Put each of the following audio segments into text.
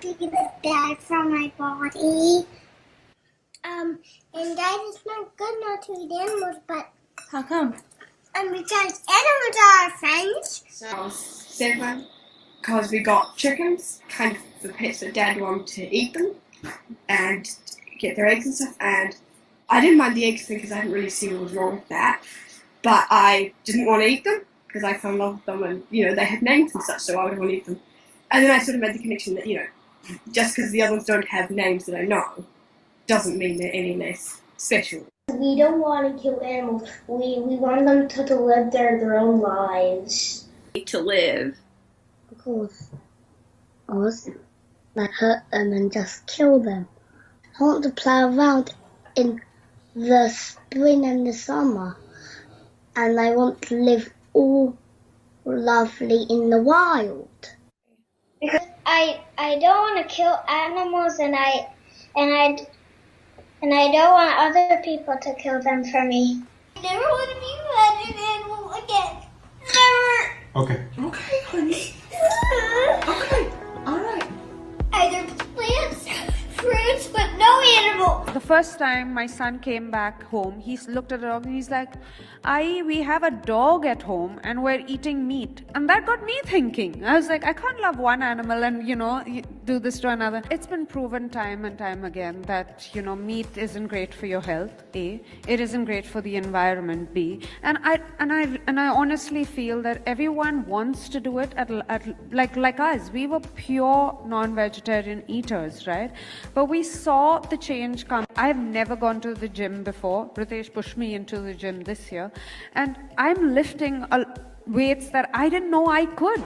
take the blood from my body. And Dad, it's not good not to eat animals, but How come? because animals are our friends. So I was 7 because we got chickens, kind of the pets that Dad wanted to eat them and get their eggs and stuff. And I didn't mind the eggs thing because I didn't really see what was wrong with that. But I didn't want to eat them because I fell in love with them and, they had names and such, so I would want to eat them. And then I sort of made the connection that, just because the other ones don't have names that I know doesn't mean they're any less special. We don't want to kill animals. We want them to live their own lives. To live. Because us, like hurt them and just kill them. I want to play around in the spring and the summer. And I want to live all lovely in the wild. Because I don't want to kill animals and I don't want other people to kill them for me. I never want to be mad at an animal again. Never. Okay, honey. Okay, all right. Either plants, fruits, but no animal. The first time my son came back home, he looked at the dog and he's like, we have a dog at home and we're eating meat. And that got me thinking. I was like, I can't love one animal and, do this to another. It's been proven time and time again that, meat isn't great for your health, A. It isn't great for the environment, B. And I honestly feel that everyone wants to do it like us. We were pure non-vegetarian eaters, right? But we saw the change come. I've never gone to the gym before. Ritesh pushed me into the gym this year. And I'm lifting weights that I didn't know I could.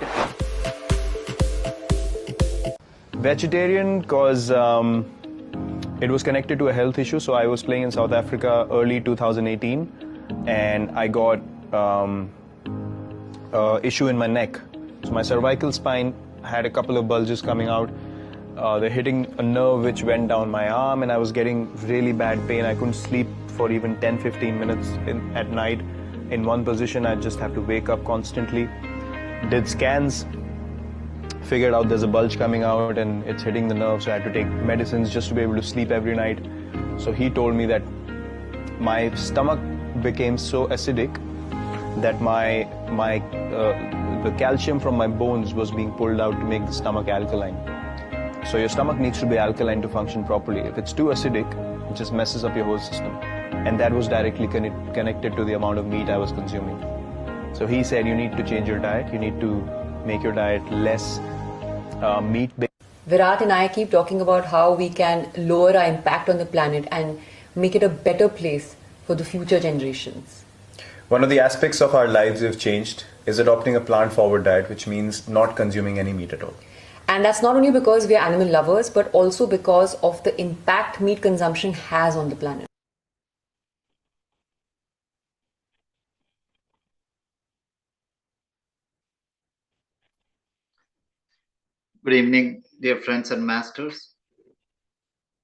Vegetarian because it was connected to a health issue. So I was playing in South Africa early 2018 and I got issue in my neck. So my cervical spine had a couple of bulges coming out. They're hitting a nerve which went down my arm and I was getting really bad pain. I couldn't sleep for even 10-15 minutes at night in one position. I just have to wake up constantly. Did scans, figured out there's a bulge coming out and it's hitting the nerve, so I had to take medicines just to be able to sleep every night. So he told me that my stomach became so acidic that the calcium from my bones was being pulled out to make the stomach alkaline. So your stomach needs to be alkaline to function properly. If it's too acidic, it just messes up your whole system. And that was directly connected to the amount of meat I was consuming. So he said you need to change your diet. You need to make your diet less meat-based. Virat and I keep talking about how we can lower our impact on the planet and make it a better place for the future generations. One of the aspects of our lives we've changed is adopting a plant-forward diet, which means not consuming any meat at all. And that's not only because we are animal lovers, but also because of the impact meat consumption has on the planet. Good evening, dear friends and masters.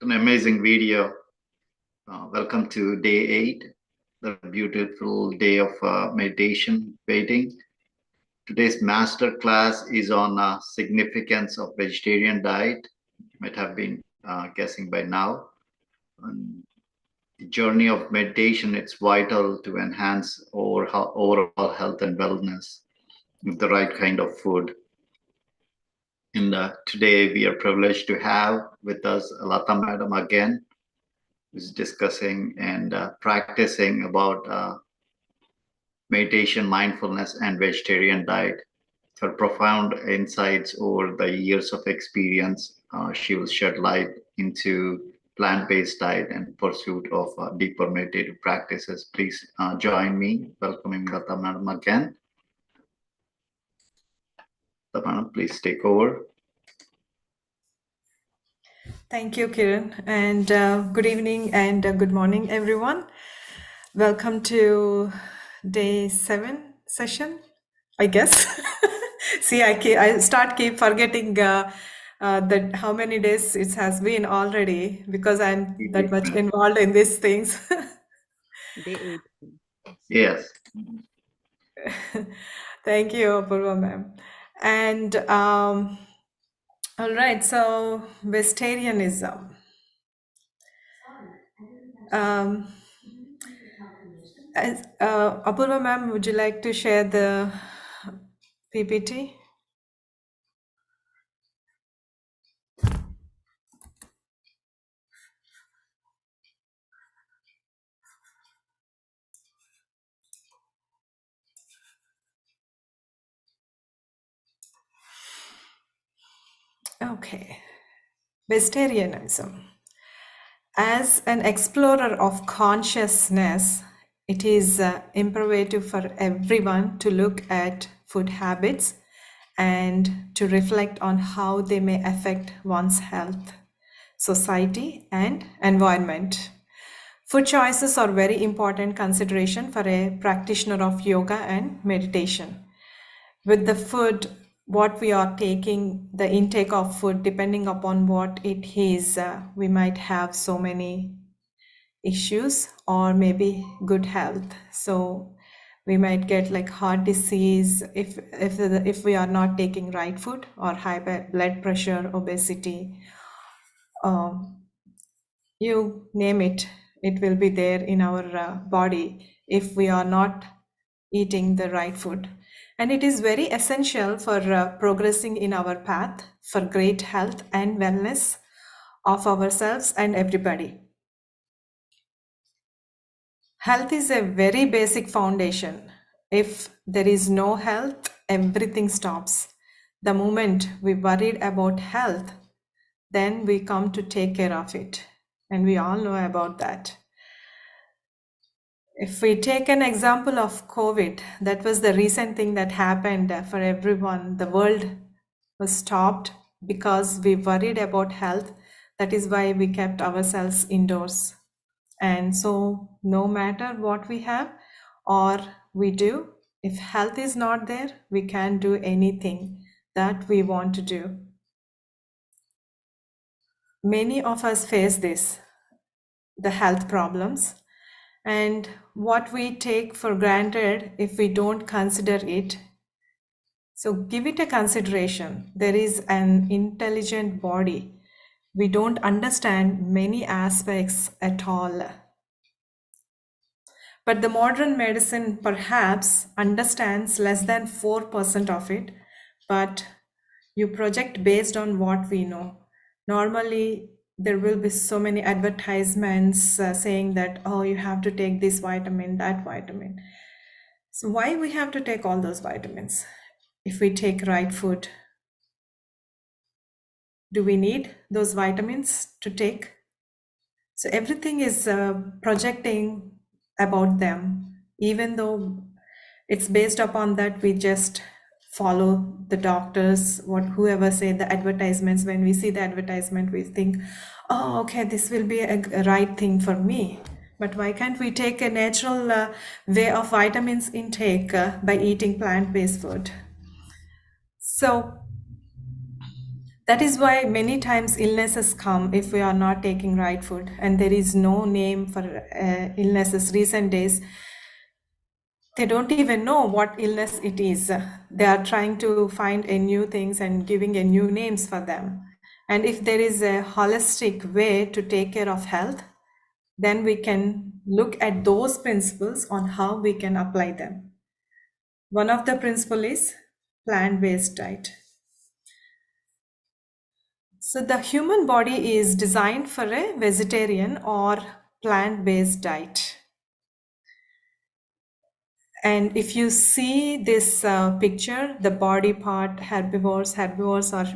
An amazing video. Welcome to day 8, the beautiful day of meditation, waiting. Today's master class is on significance of vegetarian diet. You might have been guessing by now. On the journey of meditation, it's vital to enhance overall health and wellness with the right kind of food. And today we are privileged to have with us Lata Madam again, who's discussing and practicing about meditation, mindfulness, and vegetarian diet. Her profound insights over the years of experience, she will shed light into plant-based diet and pursuit of deeper meditative practices. Please join me welcoming Lata Madam again. Lata Madam, please take over. Thank you, Kiran, and good evening and good morning, everyone. Welcome to day 7 session, I guess. See, I keep forgetting that how many days it has been already because I'm that much involved in these things. Day 8. Yes. Thank you, Apurva ma'am. And All right, so vegetarianism. Apurva ma'am, would you like to share the PPT? Okay, vegetarianism. As an explorer of consciousness, it is imperative for everyone to look at food habits and to reflect on how they may affect one's health, society, and environment. Food choices are very important consideration for a practitioner of yoga and meditation. With the food, what we are taking, the intake of food, depending upon what it is, we might have so many issues or maybe good health. So we might get like heart disease if we are not taking right food, or high blood pressure, obesity, you name it, it will be there in our body if we are not eating the right food. And it is very essential for progressing in our path for great health and wellness of ourselves and everybody. Health is a very basic foundation. If there is no health, everything stops. The moment we worried about health, then we come to take care of it. And we all know about that. If we take an example of COVID, that was the recent thing that happened for everyone. The world was stopped because we worried about health. That is why we kept ourselves indoors. And so no matter what we have or we do, if health is not there, we can't do anything that we want to do. Many of us face this, the health problems. And what we take for granted if we don't consider it. So give it a consideration. There is an intelligent body. We don't understand many aspects at all. But the modern medicine perhaps understands less than 4% of it, but you project based on what we know. Normally, there will be so many advertisements saying that, oh, you have to take this vitamin, that vitamin. So why we have to take all those vitamins? If we take right food, do we need those vitamins to take? So everything is projecting about them, even though it's based upon that we just follow the doctors, whoever say the advertisements. When we see the advertisement, we think, oh, okay, this will be a right thing for me. But why can't we take a natural way of vitamins intake by eating plant-based food? So that is why many times illnesses come if we are not taking right food, and there is no name for illnesses. Recent days, they don't even know what illness it is. They are trying to find a new things and giving a new names for them. And if there is a holistic way to take care of health, then we can look at those principles on how we can apply them. One of the principles is plant-based diet. So the human body is designed for a vegetarian or plant-based diet. And if you see this picture, the body part, herbivores are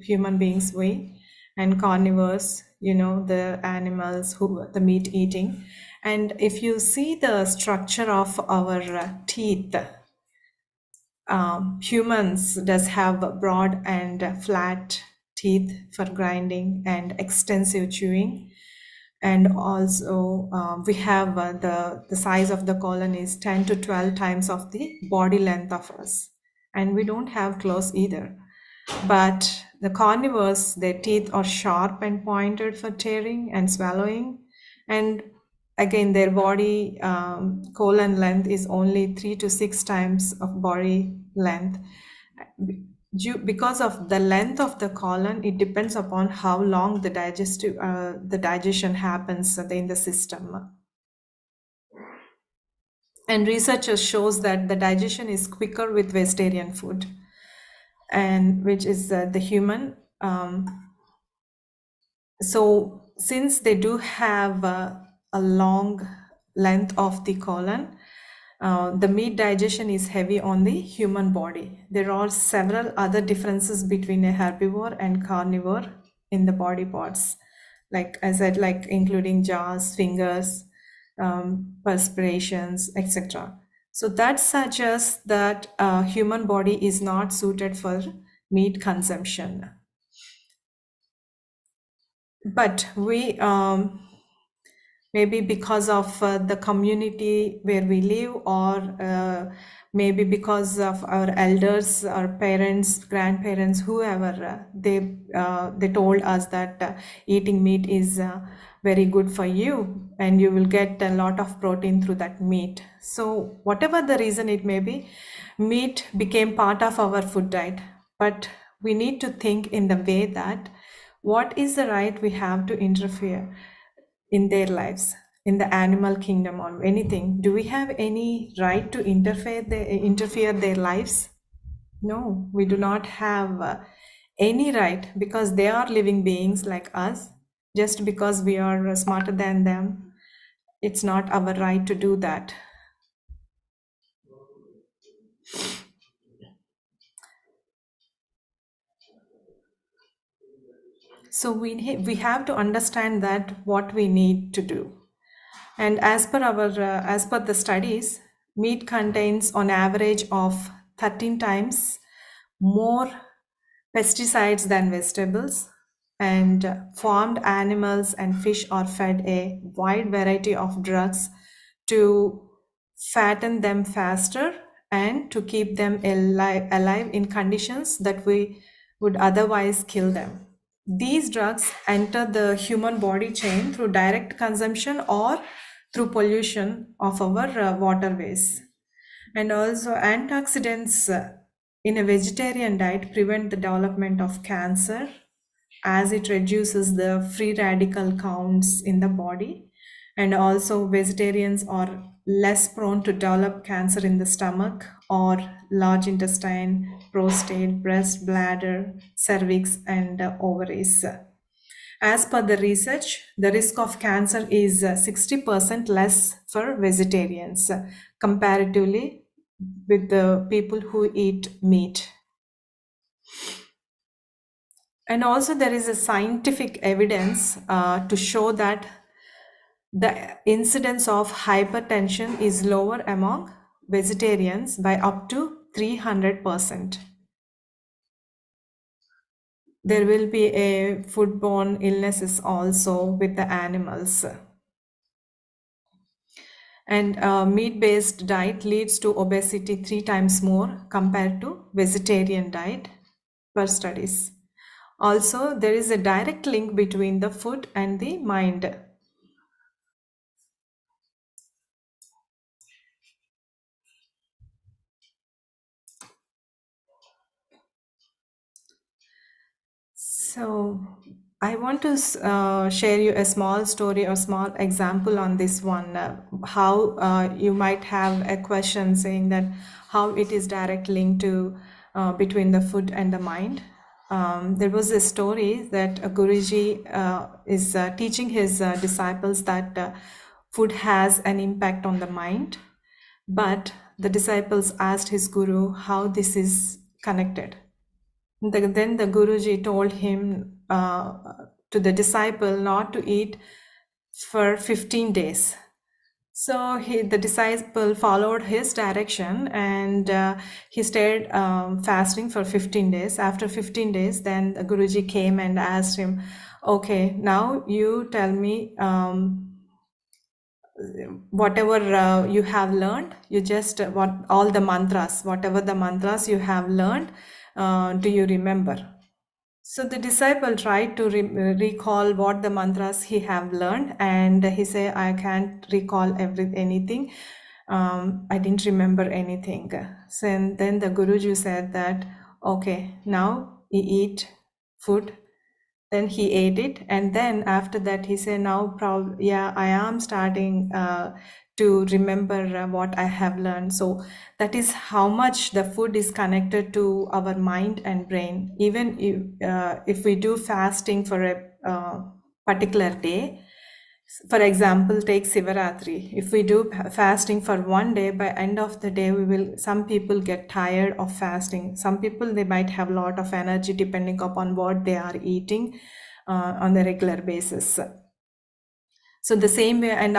human beings way, and carnivores, the animals the meat eating. And if you see the structure of our teeth, humans does have broad and flat teeth for grinding and extensive chewing. And also we have the size of the colon is 10 to 12 times of the body length of us. And we don't have claws either. But the carnivores, their teeth are sharp and pointed for tearing and swallowing. And again, their body colon length is only 3 to 6 times of body length. because of the length of the colon, it depends upon how long the digestion happens in the system. And researchers shows that the digestion is quicker with vegetarian food, and which is the human. So since they do have a long length of the colon, the meat digestion is heavy on the human body. There are several other differences between a herbivore and carnivore in the body parts, like I said, like including jaws, fingers, perspirations, etc. So that suggests that human body is not suited for meat consumption. But we maybe because of the community where we live, or maybe because of our elders, our parents, grandparents, whoever, they told us that eating meat is very good for you and you will get a lot of protein through that meat. So whatever the reason it may be, meat became part of our food diet. But we need to think in the way that what is the right we have to interfere in their lives, in the animal kingdom or anything? Do we have any right to interfere their lives? No, we do not have any right, because they are living beings like us. Just because we are smarter than them, it's not our right to do that. So we have to understand that what we need to do. And as per the studies, meat contains on average of 13 times more pesticides than vegetables, and farmed animals and fish are fed a wide variety of drugs to fatten them faster and to keep them alive in conditions that we would otherwise kill them. These drugs enter the human body chain through direct consumption or through pollution of our waterways. And also antioxidants in a vegetarian diet prevent the development of cancer, as it reduces the free radical counts in the body. And also vegetarians are less prone to develop cancer in the stomach or large intestine, prostate, breast, bladder, cervix, and ovaries. As per the research, the risk of cancer is 60% less for vegetarians comparatively with the people who eat meat. And also there is a scientific evidence to show that the incidence of hypertension is lower among vegetarians by up to 300%. There will be a foodborne illnesses also with the animals. And meat-based diet leads to obesity 3 times more compared to vegetarian diet per studies. Also, there is a direct link between the food and the mind. So I want to share you a small story or small example on this one, how you might have a question saying that how it is direct link to between the food and the mind. There was a story that a Guruji is teaching his disciples that food has an impact on the mind, but the disciples asked his Guru how this is connected. Then the Guruji told him to the disciple not to eat for 15 days. So the disciple followed his direction and he stayed fasting for 15 days. After 15 days, then the Guruji came and asked him, okay, now you tell me whatever you have learned, you just all the mantras, whatever the mantras you have learned, do you remember? So the disciple tried to recall what the mantras he have learned, and he said, I can't recall anything. I didn't remember anything. So then the Guruji said that, Okay, now he eat food. Then he ate it, and then after that he said, "Now, yeah, I am starting to remember what I have learned." So that is how much the food is connected to our mind and brain. Even if we do fasting for a particular day, for example, take Sivaratri. If we do fasting for one day, by end of the day, some people get tired of fasting. Some people, they might have a lot of energy depending upon what they are eating on a regular basis. So the same way, and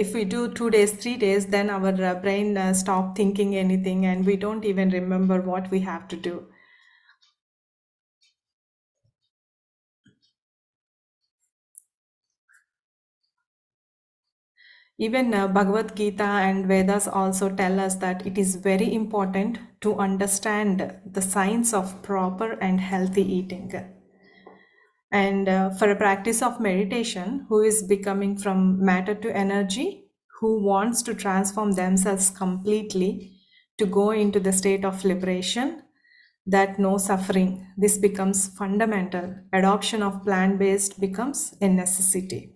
if we do 2 days, 3 days, then our brain stop thinking anything, and we don't even remember what we have to do. Even Bhagavad Gita and Vedas also tell us that it is very important to understand the science of proper and healthy eating. And for a practice of meditation, who is becoming from matter to energy, who wants to transform themselves completely to go into the state of liberation, that no suffering, this becomes fundamental. Adoption of plant-based becomes a necessity.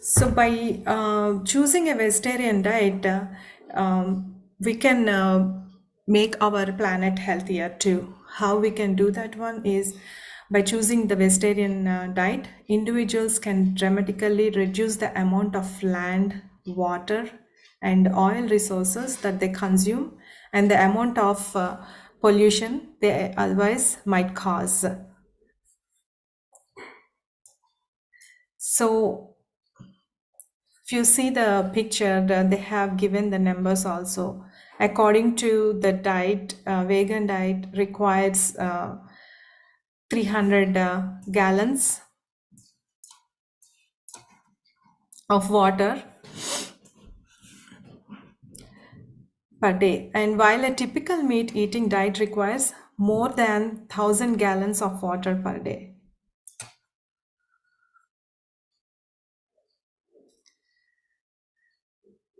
So by choosing a vegetarian diet, we can make our planet healthier too. How we can do that one is by choosing the vegetarian diet, individuals can dramatically reduce the amount of land, water, and oil resources that they consume and the amount of pollution they otherwise might cause. So if you see the picture, they have given the numbers also. According to the diet, vegan diet requires 300 gallons of water per day. And while a typical meat eating diet requires more than 1,000 gallons of water per day.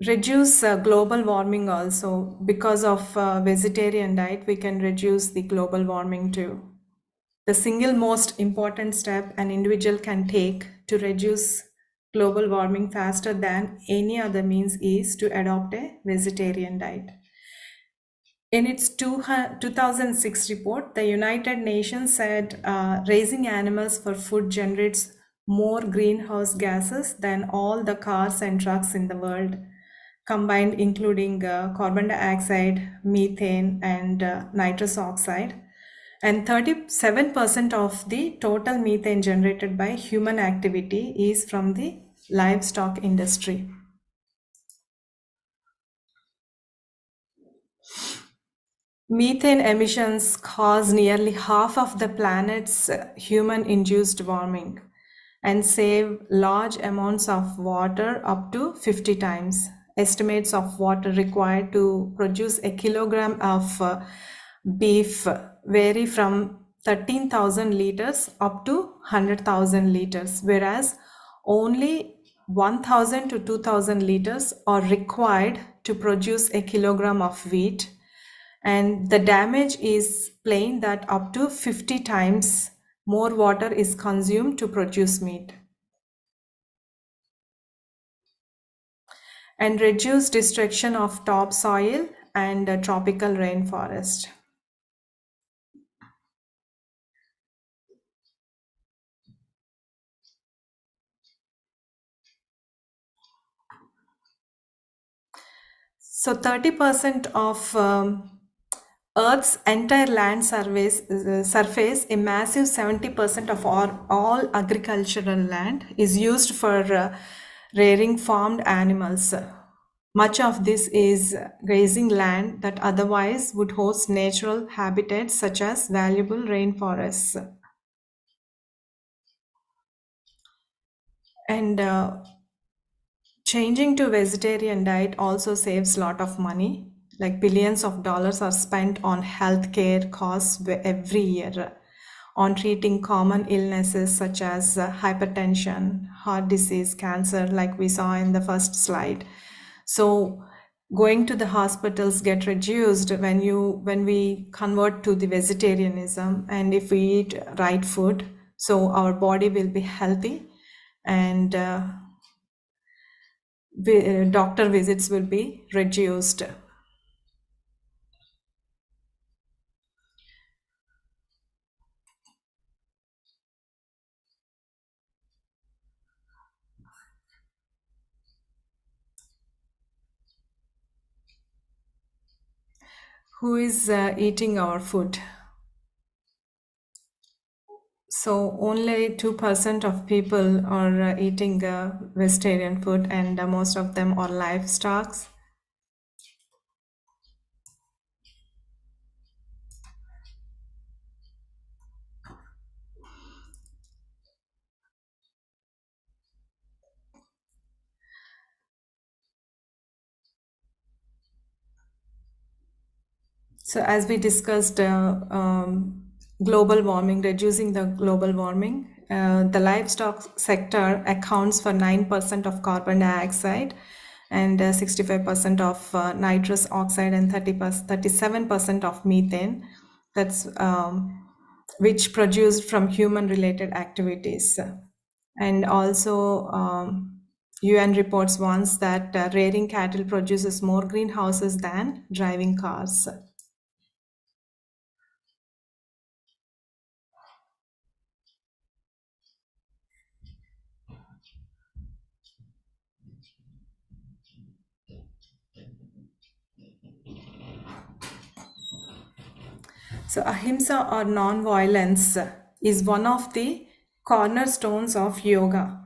Reduce global warming also. Because of vegetarian diet, we can reduce the global warming too. The single most important step an individual can take to reduce global warming faster than any other means is to adopt a vegetarian diet. In its 2006 report, the United Nations said raising animals for food generates more greenhouse gases than all the cars and trucks in the world combined, including carbon dioxide, methane, and nitrous oxide. And 37% of the total methane generated by human activity is from the livestock industry. Methane emissions cause nearly half of the planet's human-induced warming and save large amounts of water up to 50 times. Estimates of water required to produce a kilogram of beef vary from 13,000 liters up to 100,000 liters, whereas only 1,000 to 2,000 liters are required to produce a kilogram of wheat. And the damage is plain that up to 50 times more water is consumed to produce meat. And reduce destruction of topsoil and tropical rainforest. So 30% of Earth's entire land surface, a massive 70% of all agricultural land is used for rearing farmed animals. Much of this is grazing land that otherwise would host natural habitats such as valuable rainforests. And changing to vegetarian diet also saves a lot of money. Like billions of dollars are spent on healthcare costs every year on treating common illnesses such as hypertension, heart disease, cancer, like we saw in the first slide. So going to the hospitals get reduced when we convert to the vegetarianism, and if we eat right food, so our body will be healthy, and doctor visits will be reduced. Who is eating our food? So only 2% of people are eating vegetarian food, and most of them are livestock. So as we discussed, global warming, reducing the global warming, the livestock sector accounts for 9% of carbon dioxide and 65% of nitrous oxide and 37% of methane. That's which produced from human-related activities. And also, UN reports once that rearing cattle produces more greenhouses than driving cars. So ahimsa or non-violence is one of the cornerstones of yoga,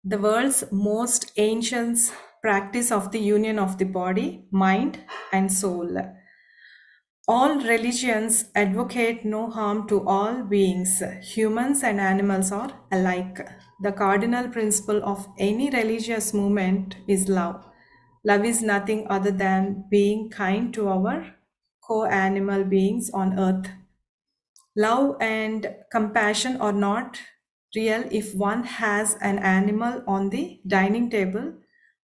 the world's most ancient practice of the union of the body, mind, and soul. All religions advocate no harm to all beings. Humans and animals are alike. The cardinal principle of any religious movement is love. Love is nothing other than being kind to our co-animal beings on earth. Love and compassion are not real if one has an animal on the dining table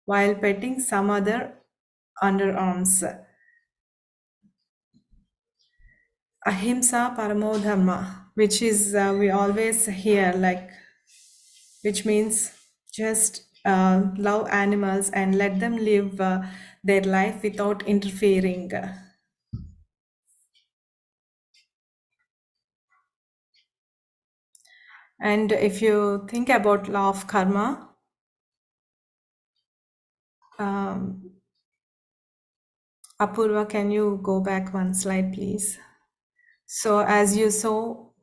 while petting some other underarms. Ahimsa paramo dharma, which is we always hear, like, which means just love animals and let them live their life without interfering. And if you think about law of karma, Apurva, can you go back one slide, please? So as you sow,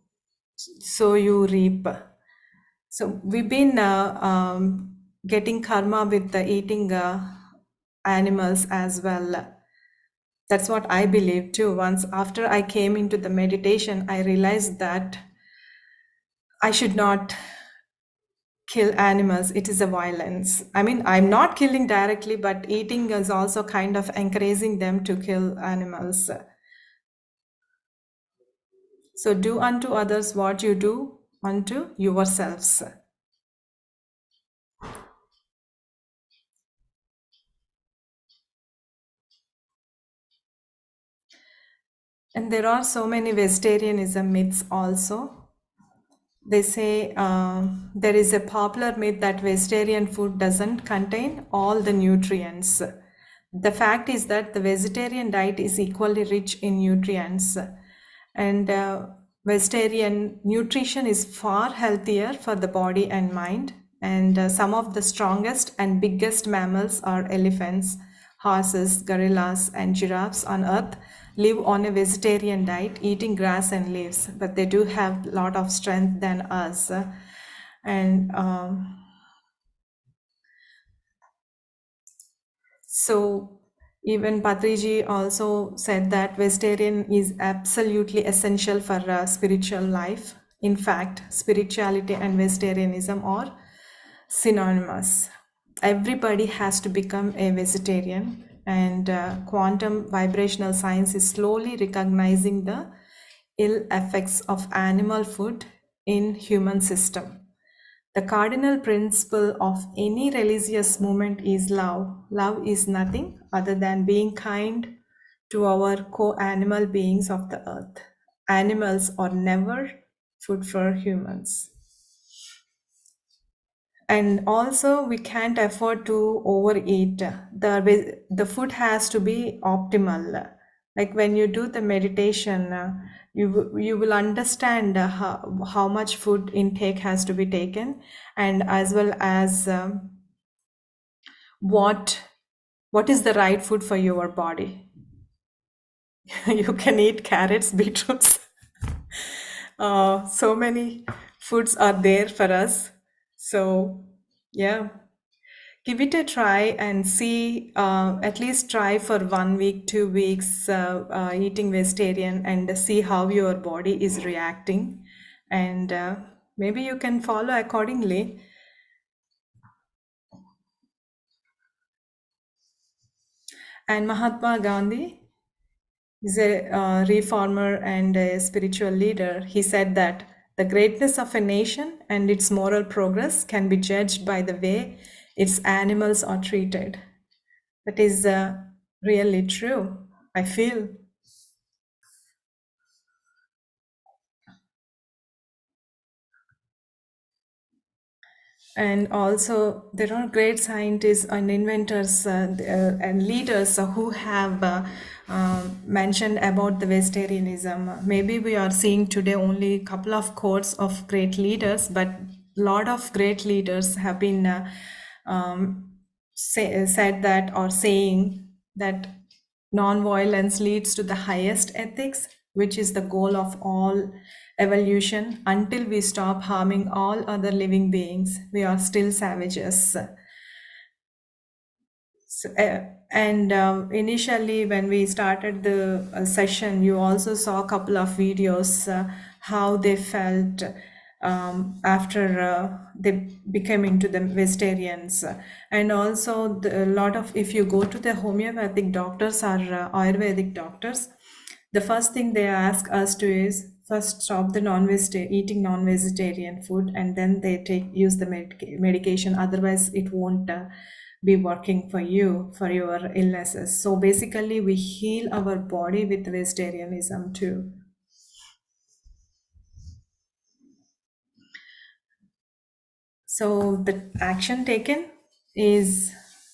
so you reap. So we've been getting karma with the eating animals as well. That's what I believe too. Once after I came into the meditation, I realized that I should not kill animals. It is a violence. I mean, I'm not killing directly, but eating is also kind of encouraging them to kill animals. So do unto others what you do unto yourselves. And there are so many vegetarianism myths also. They say there is a popular myth that vegetarian food doesn't contain all the nutrients. The fact is that the vegetarian diet is equally rich in nutrients, and vegetarian nutrition is far healthier for the body and mind. And some of the strongest and biggest mammals are elephants, horses, gorillas, and giraffes on earth live on a vegetarian diet, eating grass and leaves, but they do have a lot of strength than us. And so even Patriji also said that vegetarian is absolutely essential for spiritual life. In fact, spirituality and vegetarianism are synonymous. Everybody has to become a vegetarian, and quantum vibrational science is slowly recognizing the ill effects of animal food in human system. The cardinal principle of any religious movement is love. Love is nothing other than being kind to our co-animal beings of the earth. Animals are never food for humans. And also we can't afford to overeat. The food has to be optimal. Like when you do the meditation, you will understand how much food intake has to be taken, and as well as what is the right food for your body. You can eat carrots, beetroots. So many foods are there for us. So yeah, give it a try and see, at least try for 1 week, 2 weeks eating vegetarian, and see how your body is reacting, and maybe you can follow accordingly. And Mahatma Gandhi is a reformer and a spiritual leader. He said that the greatness of a nation and its moral progress can be judged by the way its animals are treated. That is really true, I feel. And also, there are great scientists and inventors and leaders who have mentioned about the vegetarianism. Maybe we are seeing today only a couple of quotes of great leaders, but a lot of great leaders have been said that, or saying that non-violence leads to the highest ethics, which is the goal of all evolution. Until we stop harming all other living beings, we are still savages. So, and initially when we started the session, you also saw a couple of videos how they felt after they became into the vegetarians. And also a lot of, if you go to the homeopathic doctors or Ayurvedic doctors, the first thing they ask us to is first stop the eating non-vegetarian food, and then they use the medication. Otherwise it won't be working for you for your illnesses. So basically we heal our body with vegetarianism too. So the action taken is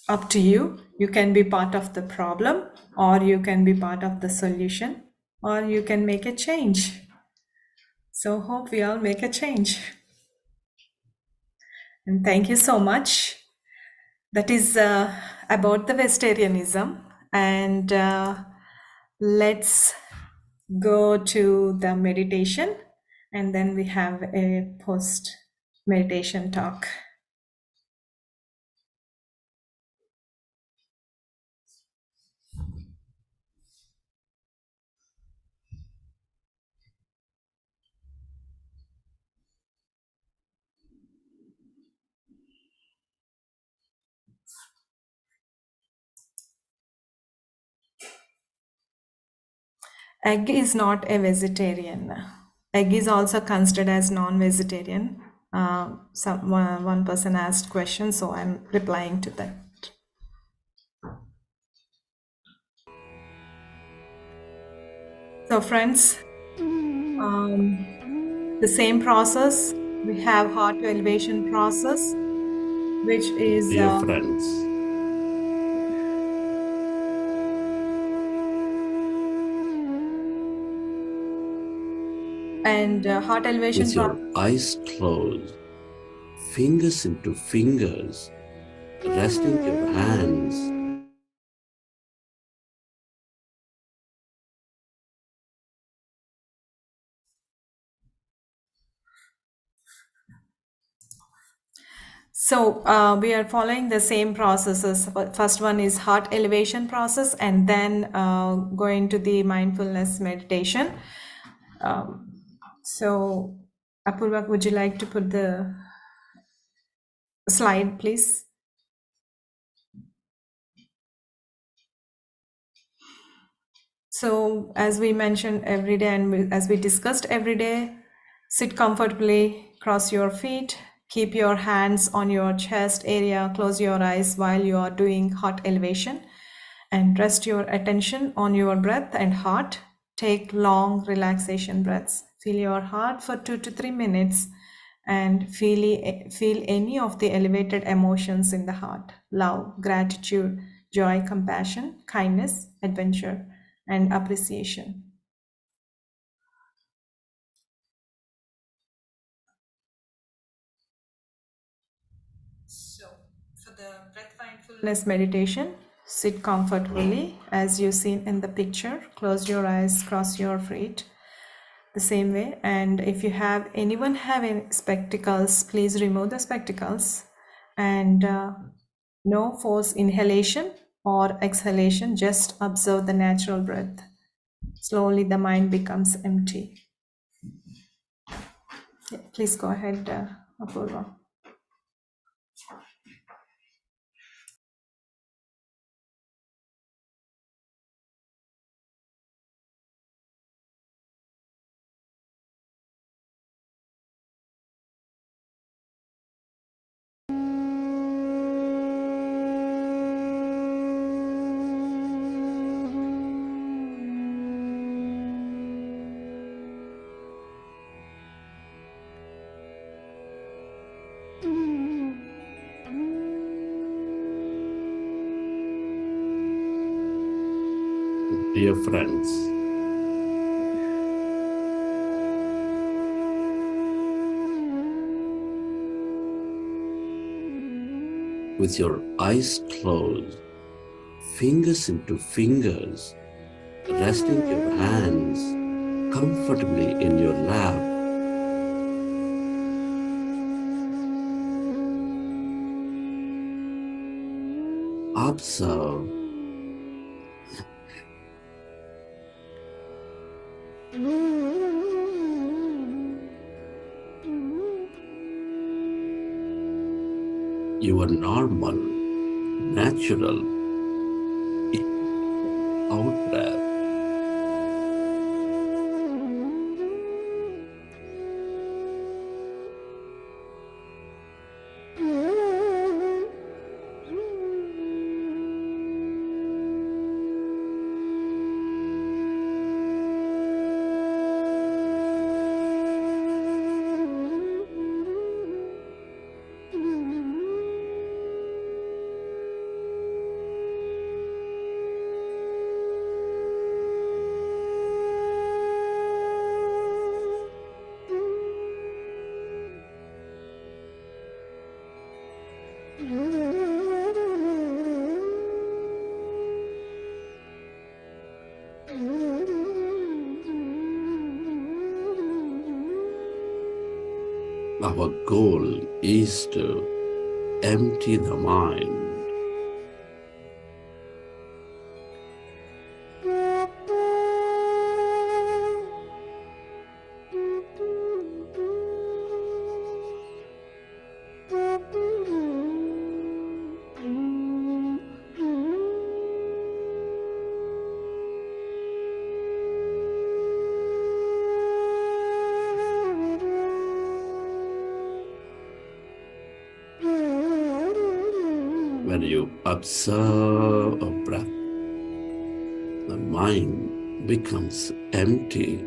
up to you. You can be part of the problem, or you can be part of the solution, or you can make a change. So hope we all make a change. And thank you so much. That is about the vegetarianism. And let's go to the meditation, and then we have a post meditation talk. Egg is not a vegetarian. Egg is also considered as non-vegetarian. One person asked questions, so I'm replying to that. So friends, the same process, we have heart to elevation process, which is Dear friends, and heart elevation with your eyes closed, fingers into fingers, resting your hands. So we are following the same processes. First one is heart elevation process, and then going to the mindfulness meditation. So Apurva, would you like to put the slide, please? So as we mentioned every day, and as we discussed every day, sit comfortably, cross your feet, Keep your hands on your chest area. Close your eyes while you are doing heart elevation and rest your attention on your breath and heart. Take long relaxation breaths. Feel your heart for 2 to 3 minutes and feel any of the elevated emotions in the heart: love, gratitude, joy, compassion, kindness, adventure, and appreciation. So, for the breath mindfulness meditation, sit comfortably as you seen in the picture. Close your eyes, cross your feet the same way. And if you have anyone having spectacles, please remove the spectacles. And no force inhalation or exhalation, just observe the natural breath. Slowly the mind becomes empty. Yeah, please go ahead, Apurva. Dear friends, with your eyes closed, fingers into fingers, resting your hands comfortably in your lap, observe your normal, natural out breath. Our goal is to empty the mind. When you observe a breath, the mind becomes empty.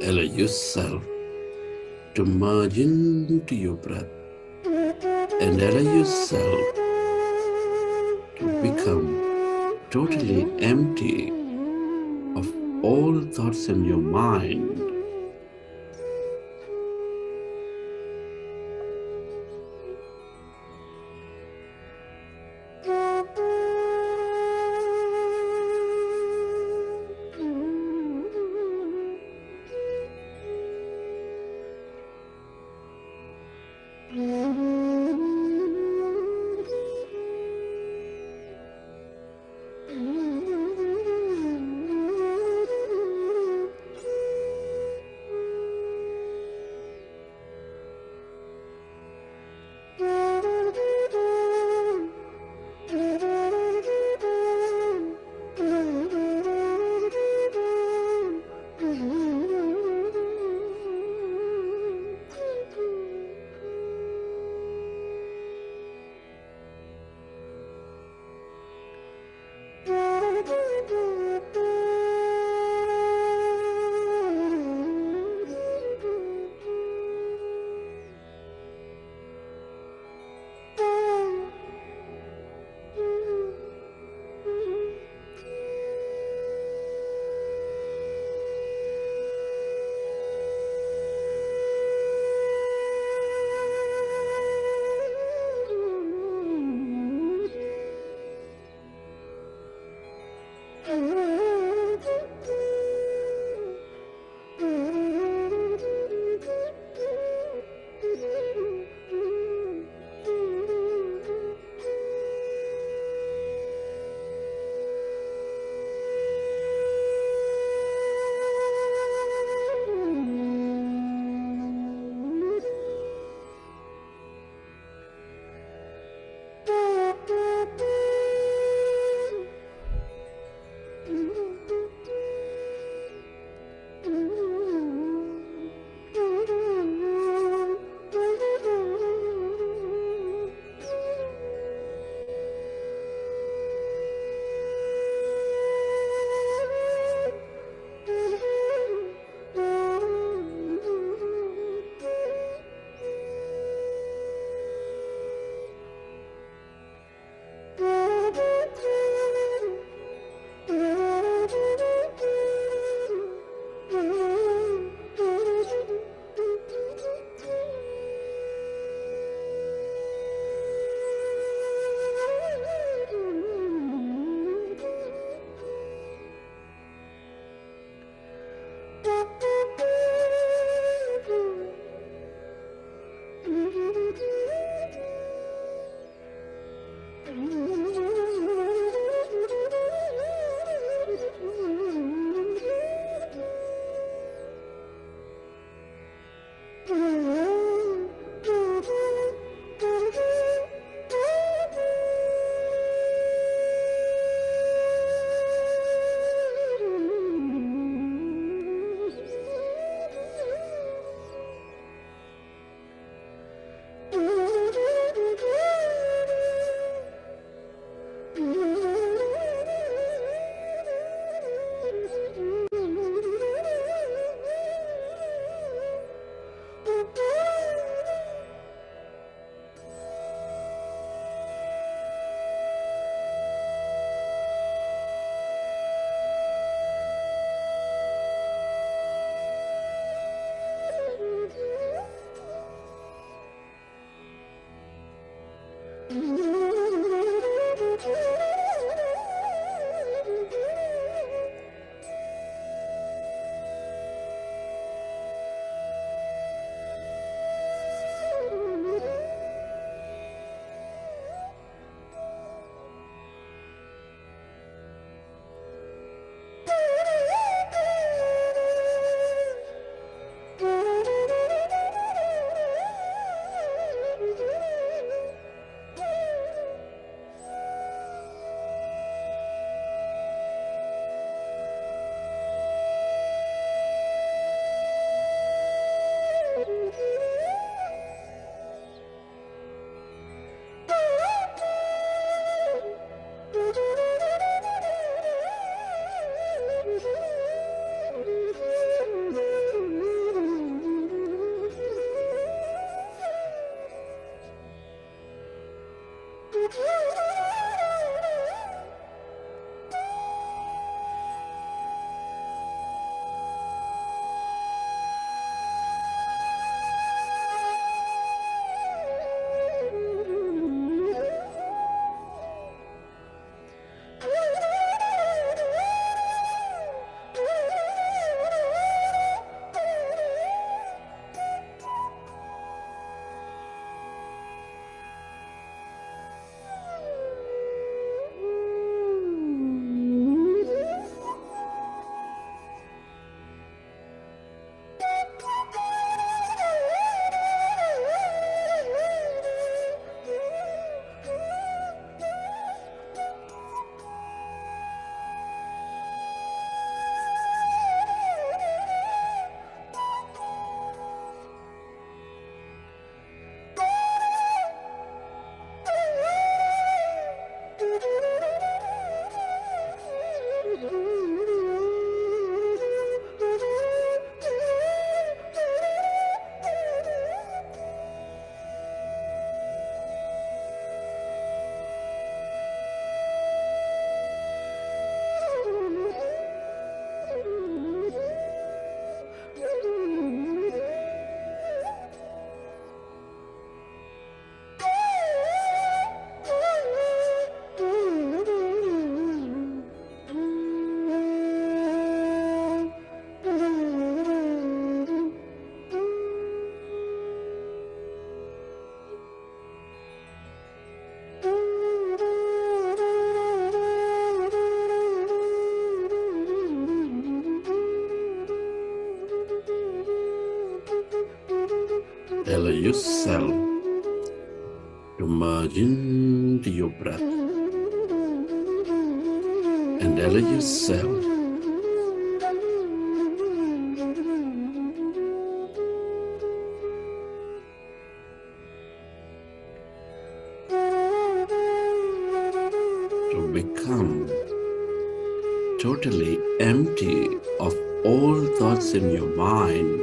Allow yourself to merge into your breath and allow yourself to become totally empty of all thoughts in your mind. Allow yourself to merge into your breath and allow yourself to become totally empty of all thoughts in your mind.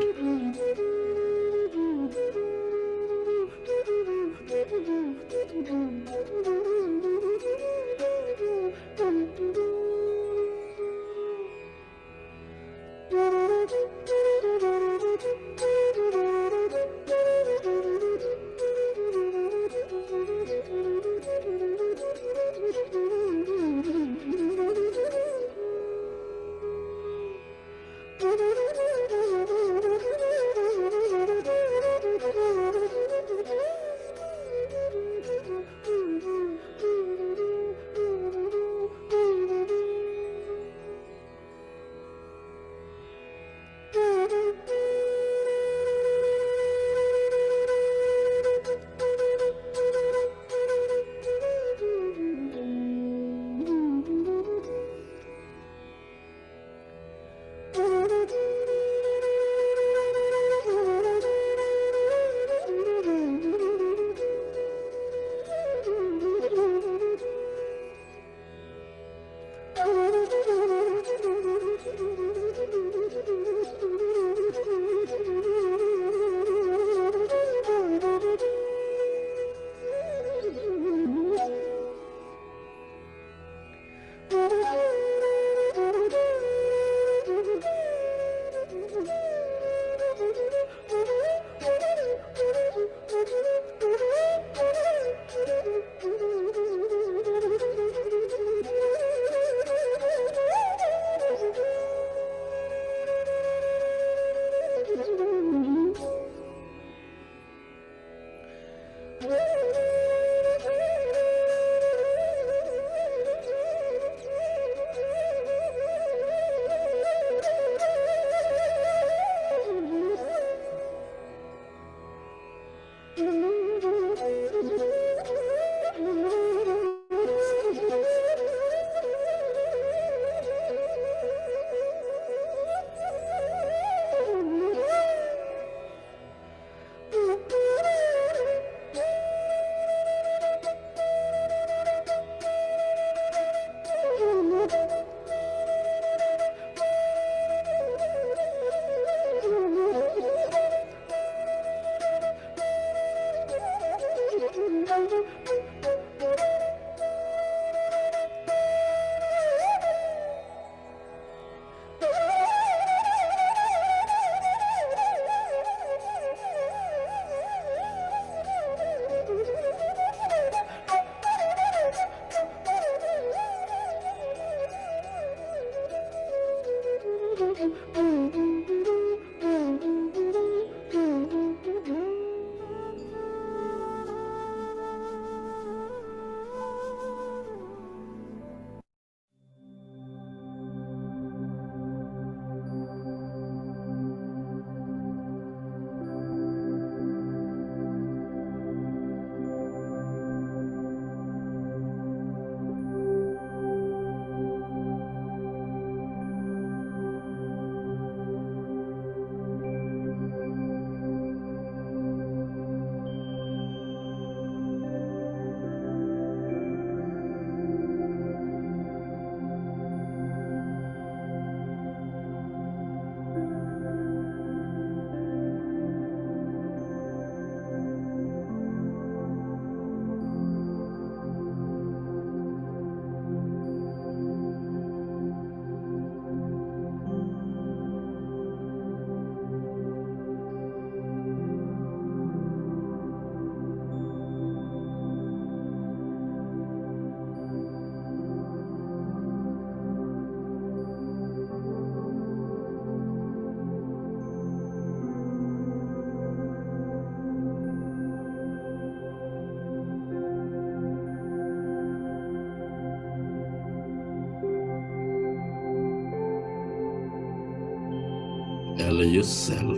Allow yourself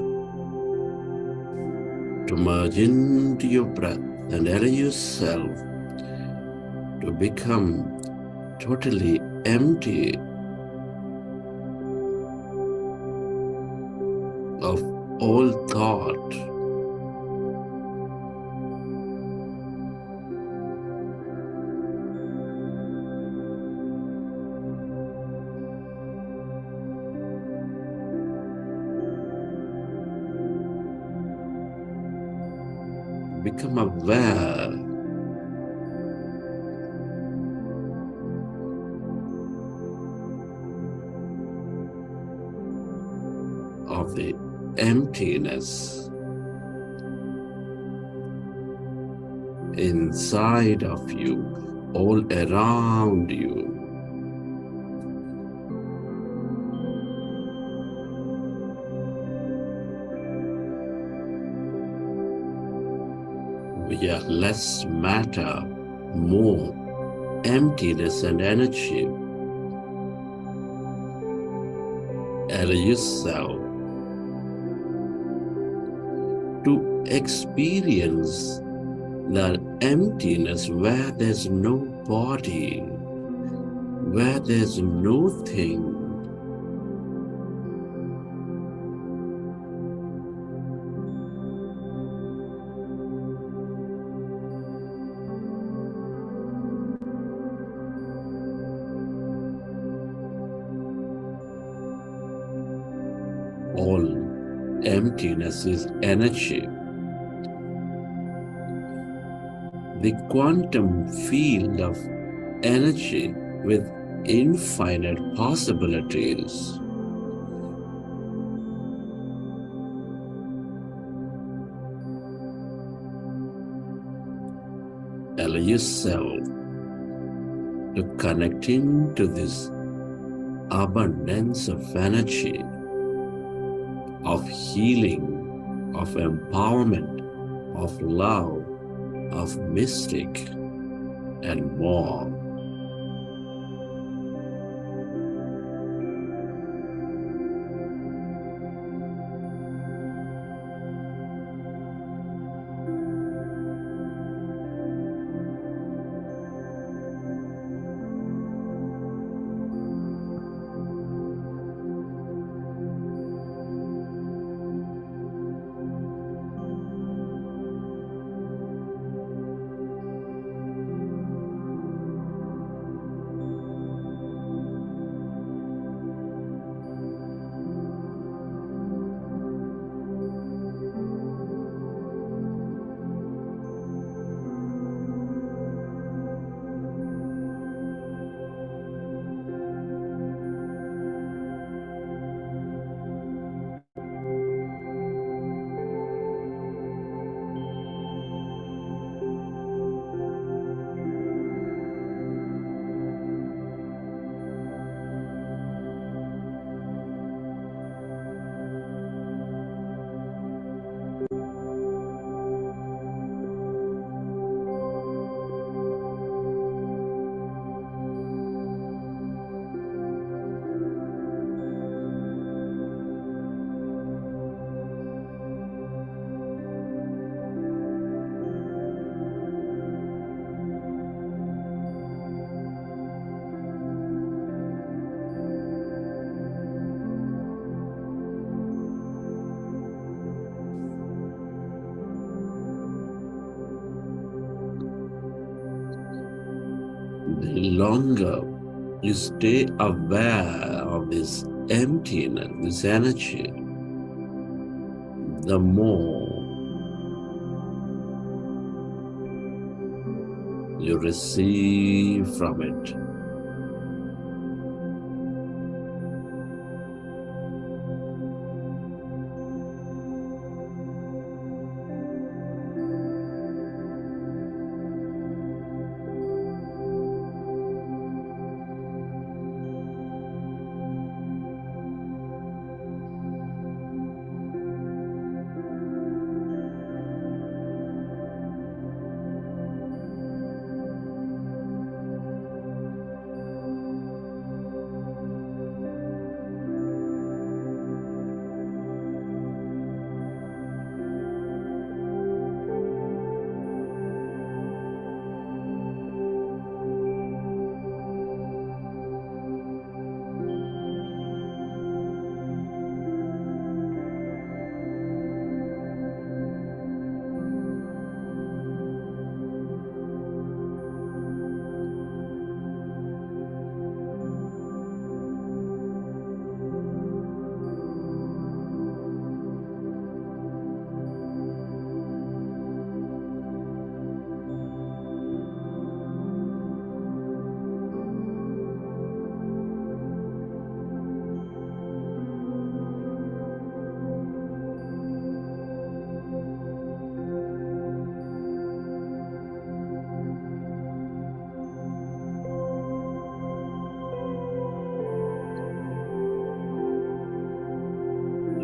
to to merge into your breath and allow yourself to become totally empty of all thought. Become aware of the emptiness inside of you, all around you. We are less matter, more emptiness and energy. Allow yourself to experience that emptiness where there's no body, where there's no thing. All emptiness is energy. The quantum field of energy with infinite possibilities. Allow yourself to connect into this abundance of energy, of healing, of empowerment, of love, of mystic, and more. The longer you stay aware of this emptiness, this energy, the more you receive from it.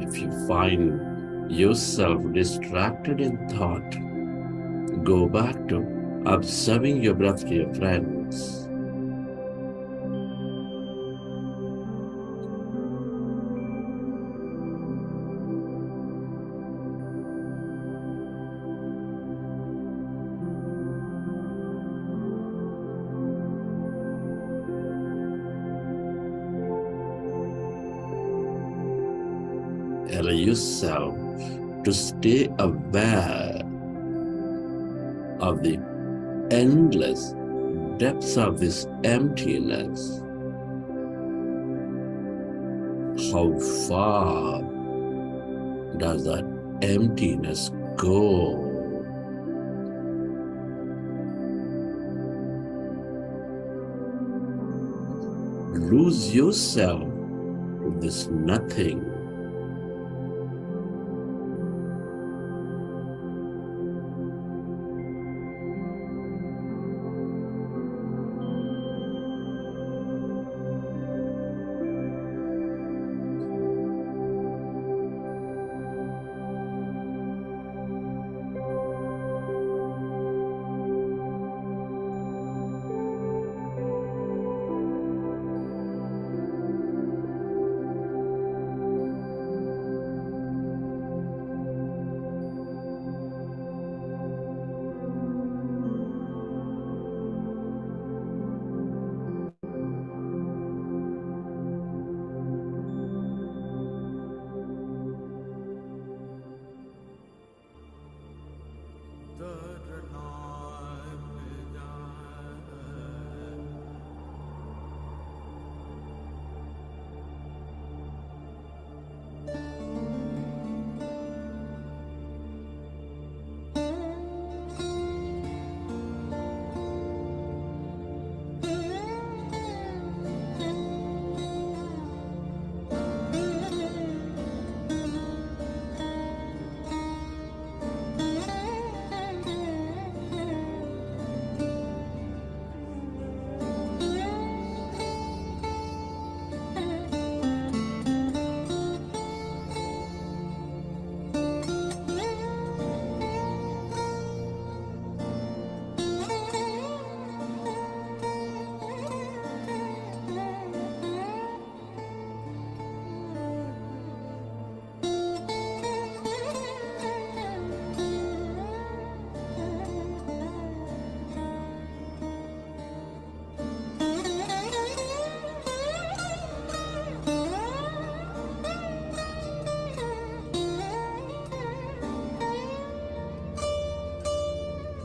If you find yourself distracted in thought, go back to observing your breath, dear friends. Allow yourself to stay aware of the endless depths of this emptiness. How far does that emptiness go? Lose yourself to this nothing.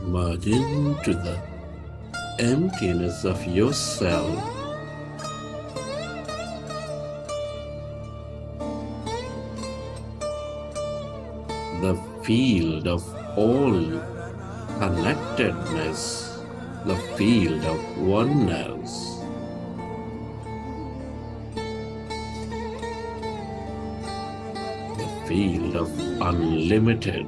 Merge into the emptiness of yourself. The field of all connectedness, the field of oneness. The field of unlimited.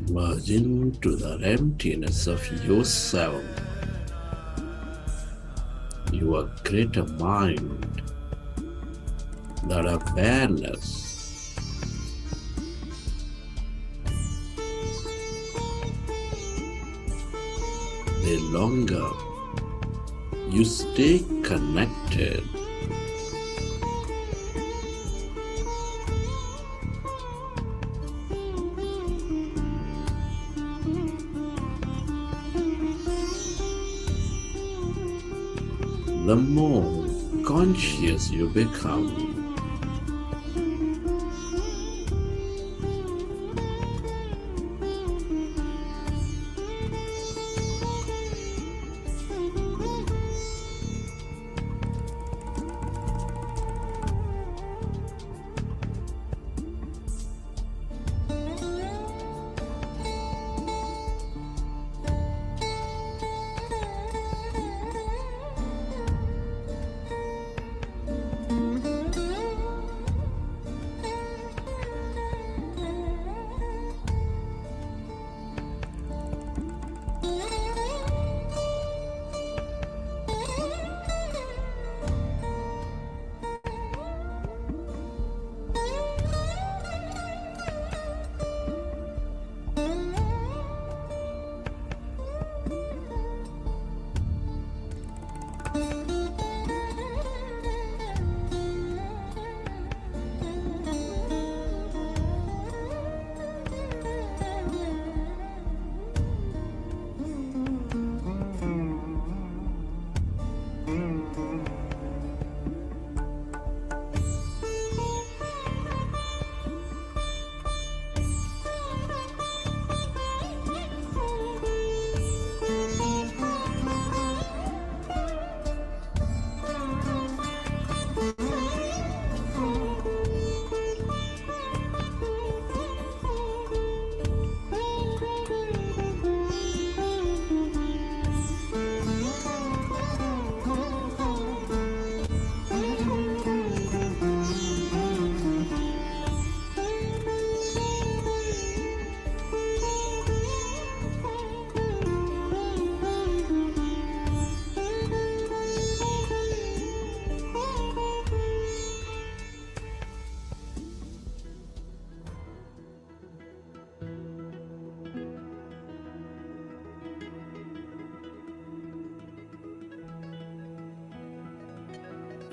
Merge into the emptiness of yourself, your greater mind, that awareness. The longer you stay connected, the more conscious you become.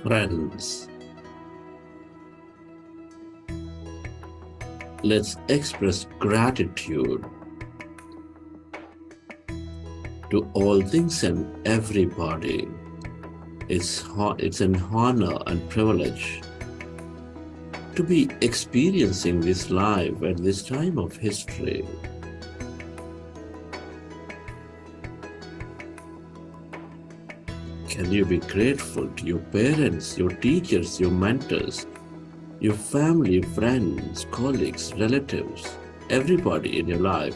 Friends, let's express gratitude to all things and everybody. It's an honor and privilege to be experiencing this life at this time of history. Can you be grateful to your parents, your teachers, your mentors, your family, friends, colleagues, relatives, everybody in your life?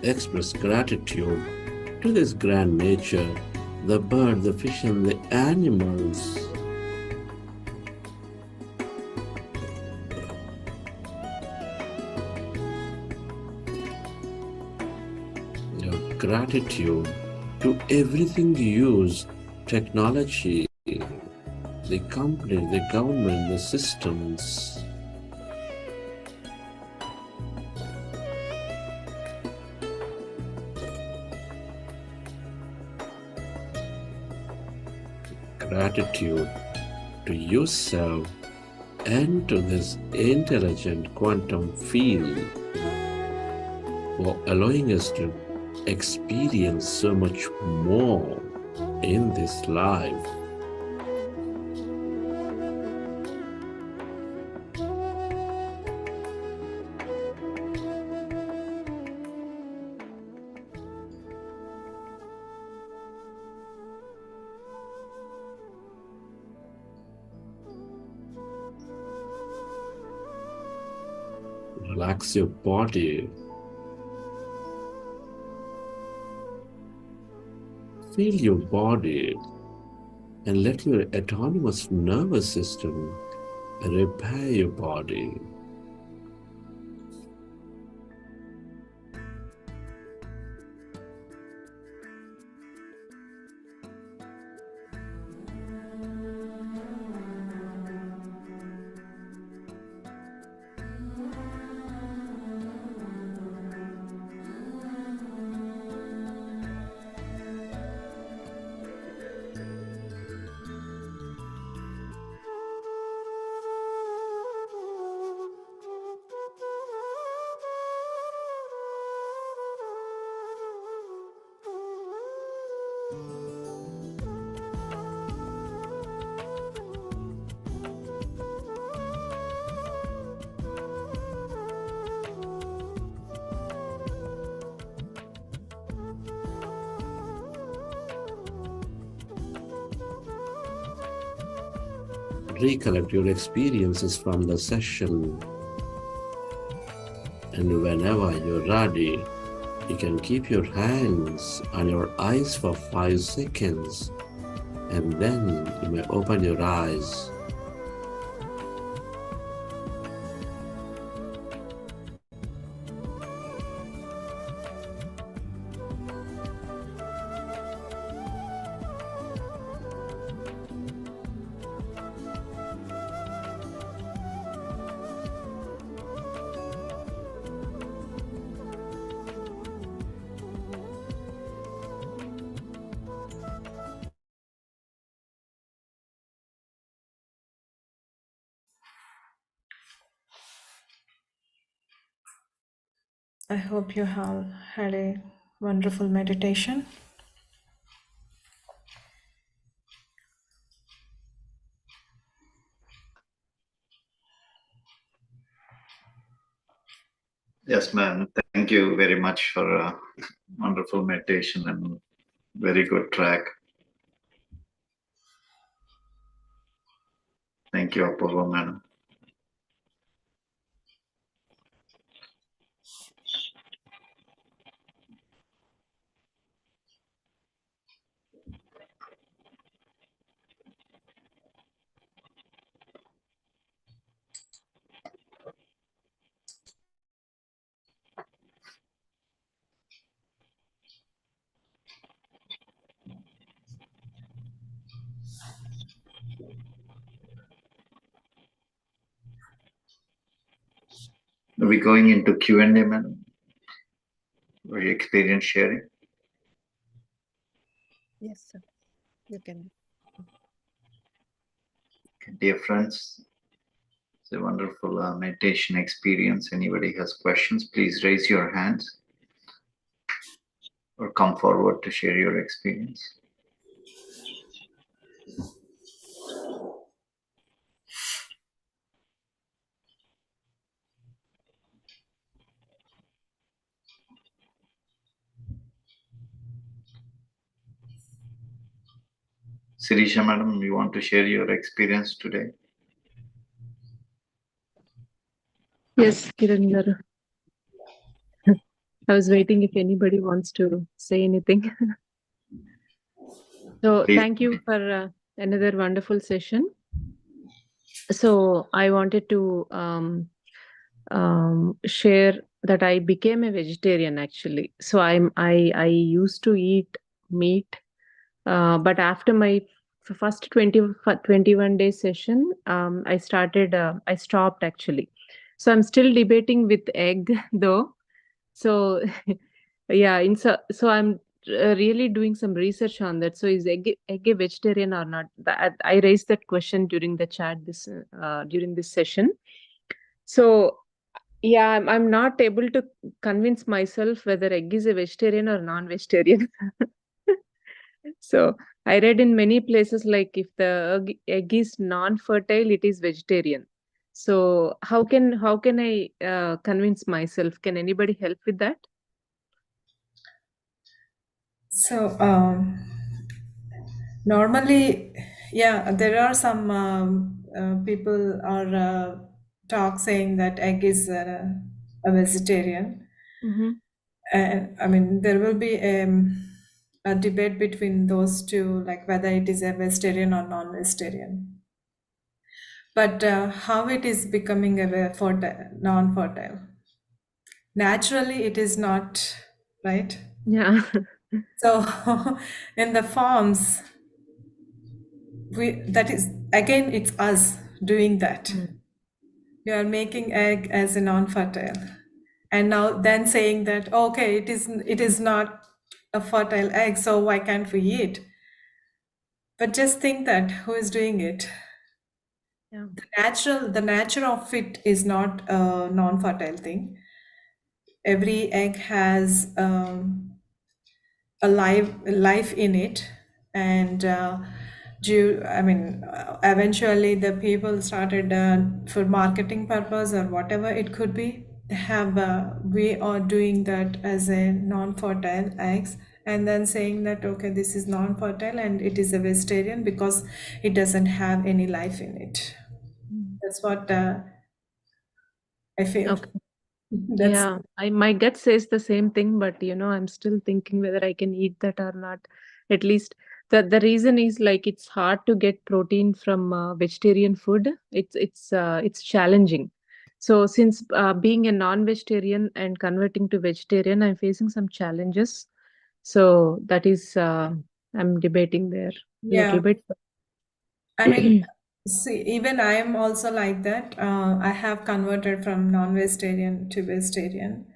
Express gratitude to this grand nature, the bird, the fish, and the animals. Your gratitude to everything you use, technology, the company, the government, the systems. Gratitude to yourself and to this intelligent quantum field for allowing us to experience so much more in this life. Relax your body. Feel your body and let your autonomous nervous system repair your body. Recollect your experiences from the session, and whenever you're ready, you can keep your hands on your eyes for 5 seconds, and then you may open your eyes. I hope you have had a wonderful meditation. Yes, ma'am. Thank you very much for a wonderful meditation and very good track. Thank you, Apurva, madam. Are we going into Q&A, madam? Or your experience sharing? Yes, sir. You can. Dear friends, it's a wonderful meditation experience. Anybody has questions, please raise your hands or come forward to share your experience. Sirisha, madam, you want to share your experience today? Yes, Kiran, I was waiting if anybody wants to say anything. So Please. thank you for another wonderful session. So I wanted to share that I became a vegetarian actually. So I used to eat meat, but after my first 21 day session, I stopped actually. So I'm still debating with egg though. So yeah, so I'm really doing some research on that. So is egg a vegetarian or not? I raised that question during the chat during this session. So yeah, I'm not able to convince myself whether egg is a vegetarian or non-vegetarian. So I read in many places like if the egg is non-fertile, it is vegetarian. So how can I convince myself? Can anybody help with that? So normally, yeah, there are some people or talk saying that egg is a vegetarian. Mhm. And I mean, there will be a debate between those two, like whether it is a vegetarian or non-vegetarian. But how it is becoming a non-fertile? Naturally, it is not, right? Yeah. So in the farms, that is again, it's us doing that. Mm. You are making egg as a non-fertile, and now then saying that okay, it is not a fertile egg, so why can't we eat? But just think that who is doing it? Yeah. The nature of it is not a non-fertile thing. Every egg has a life in it, and eventually the people started for marketing purpose or whatever it could be. They have we are doing that as a non-fertile eggs, and then saying that okay, this is non-fertile and it is a vegetarian because it doesn't have any life in it. That's what I feel. Okay. That's Yeah, my gut says the same thing, but I'm still thinking whether I can eat that or not. At least the reason is like it's hard to get protein from vegetarian food. It's challenging. So since being a non-vegetarian and converting to vegetarian, I'm facing some challenges. So that is I'm debating there a yeah. little bit. I mean, see, even I am also like that. I have converted from non-vegetarian to vegetarian.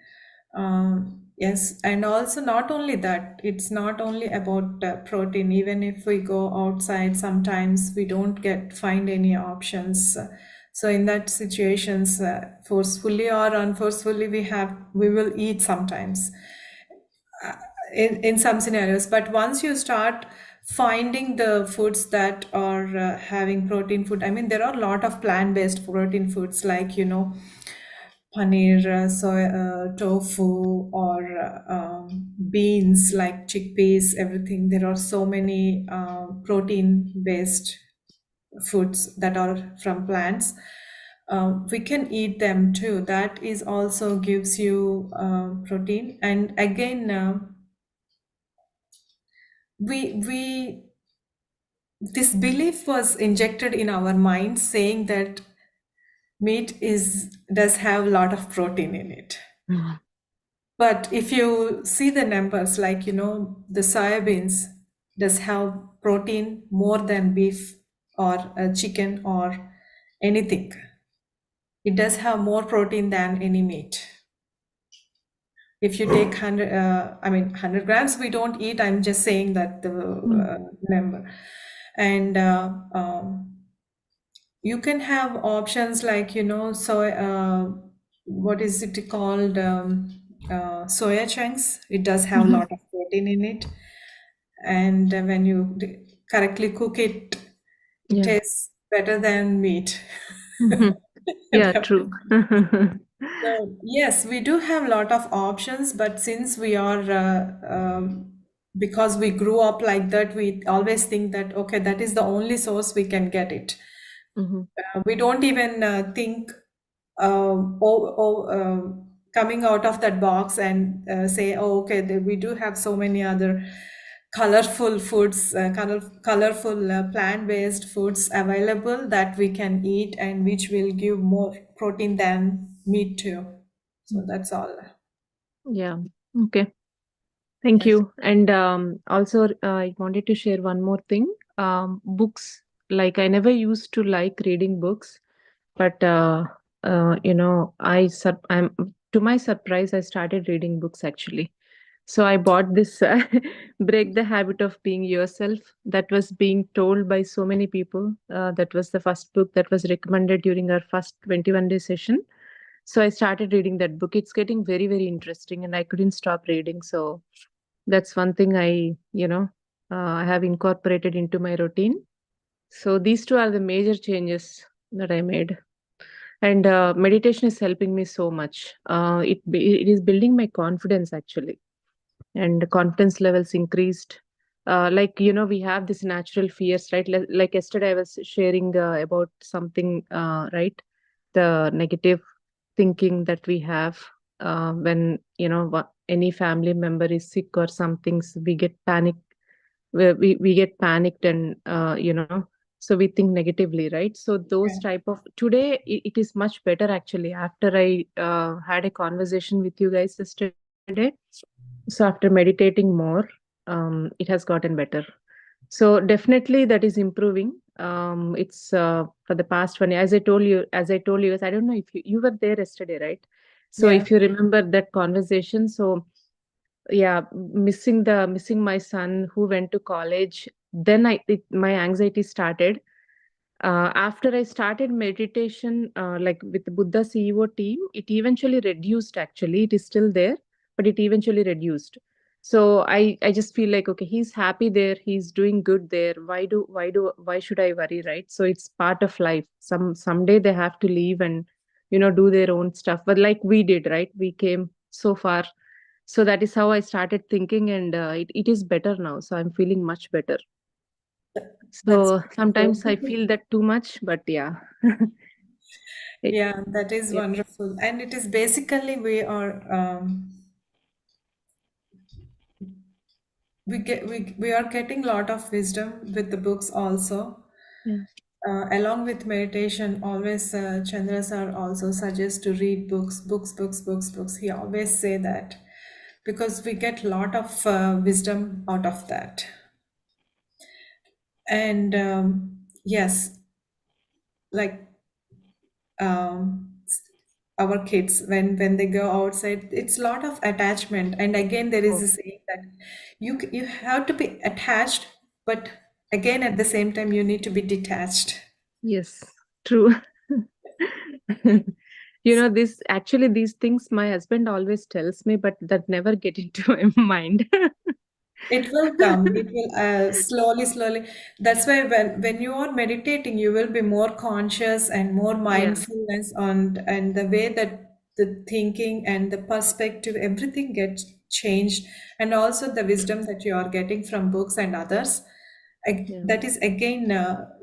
Yes, and also not only that, it's not only about protein. Even if we go outside, sometimes we don't find any options. So in that situations, forcefully or unforcefully, we will eat sometimes in some scenarios. But once you start finding the foods that are having protein food, I mean, there are a lot of plant-based protein foods like paneer, tofu, or beans like chickpeas, everything. There are so many protein-based foods that are from plants. We can eat them too. That is also gives you protein. And again, this belief was injected in our minds saying that meat does have a lot of protein in it. Mhm. But if you see the numbers, like the soybeans does have protein more than beef or chicken or anything. It does have more protein than any meat. If you take 100 grams, we don't eat. I'm just saying that the number. And you can have options like what is it called, soya chunks. It does have a lot of protein in it, and when you correctly cook it, it Yeah. tastes better than meat. Yeah, true. So yes, we do have a lot of options, but since we are because we grew up like that, we always think that okay, that is the only source we can get it. Mhm. We don't even think coming out of that box and say, oh, okay, we do have so many other colorful foods, colorful plant-based foods available that we can eat and which will give more protein than meat too. So that's all. Yeah. Okay. Thank you. And also, I wanted to share one more thing. Books. Like I never used to like reading books, but I'm to my surprise, I started reading books actually. So I bought this Break the Habit of Being Yourself that was being told by so many people. That was the first book that was recommended during our first 21-day session. So I started reading that book. It's getting very, very interesting, and I couldn't stop reading. So that's one thing I have incorporated into my routine. So these two are the major changes that I made. And meditation is helping me so much. It is building my confidence actually, and the confidence levels increased. We have this natural fears, right? Like yesterday I was sharing about something, right? The negative thinking that we have, when any family member is sick or something, so we get panic. We get panicked, and so we think negatively, right? So those type of today it is much better actually. After I had a conversation with you guys yesterday, so after meditating more, it has gotten better. So definitely that is improving. It's for the past 1 year, as I told you guys, I don't know if you were there yesterday, right? So Yeah. if you remember that conversation, so yeah, missing my son who went to college, then my anxiety started. After I started meditation, like with the Buddha CEO team, it eventually reduced. Actually, it is still there, but it eventually reduced. So I just feel like, okay, he's happy there, he's doing good there. Why should I worry, right? So it's part of life. Someday they have to leave and do their own stuff. But like we did, right? We came so far. So that is how I started thinking, and it is better now. So I'm feeling much better. So sometimes I feel that too much, but yeah. Yeah, that is Yeah. wonderful. And it is basically we are getting a lot of wisdom with the books also. Yeah. Along with meditation, always Chandra sir also suggests to read books. He always say that because we get a lot of wisdom out of that. And yes, like our kids when they go outside, it's a lot of attachment. And again, there is a saying that you have to be attached, but again at the same time you need to be detached. Yes, true. These things my husband always tells me, but that never get into my mind. It will come. It will slowly. That's why when you are meditating, you will be more conscious and more mindfulness on and the way that the thinking and the perspective, everything gets changed, and also the wisdom that you are getting from books and others. That is again,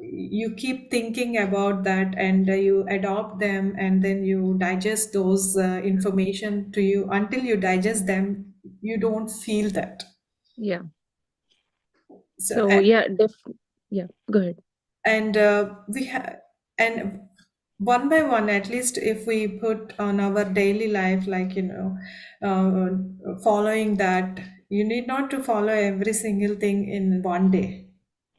you keep thinking about that and you adopt them, and then you digest those information to you. Until you digest them, you don't feel that. Yeah. So, So and, yeah, go ahead. and we have, and one by one, at least if we put on our daily life, like following that, you need not to follow every single thing in one day.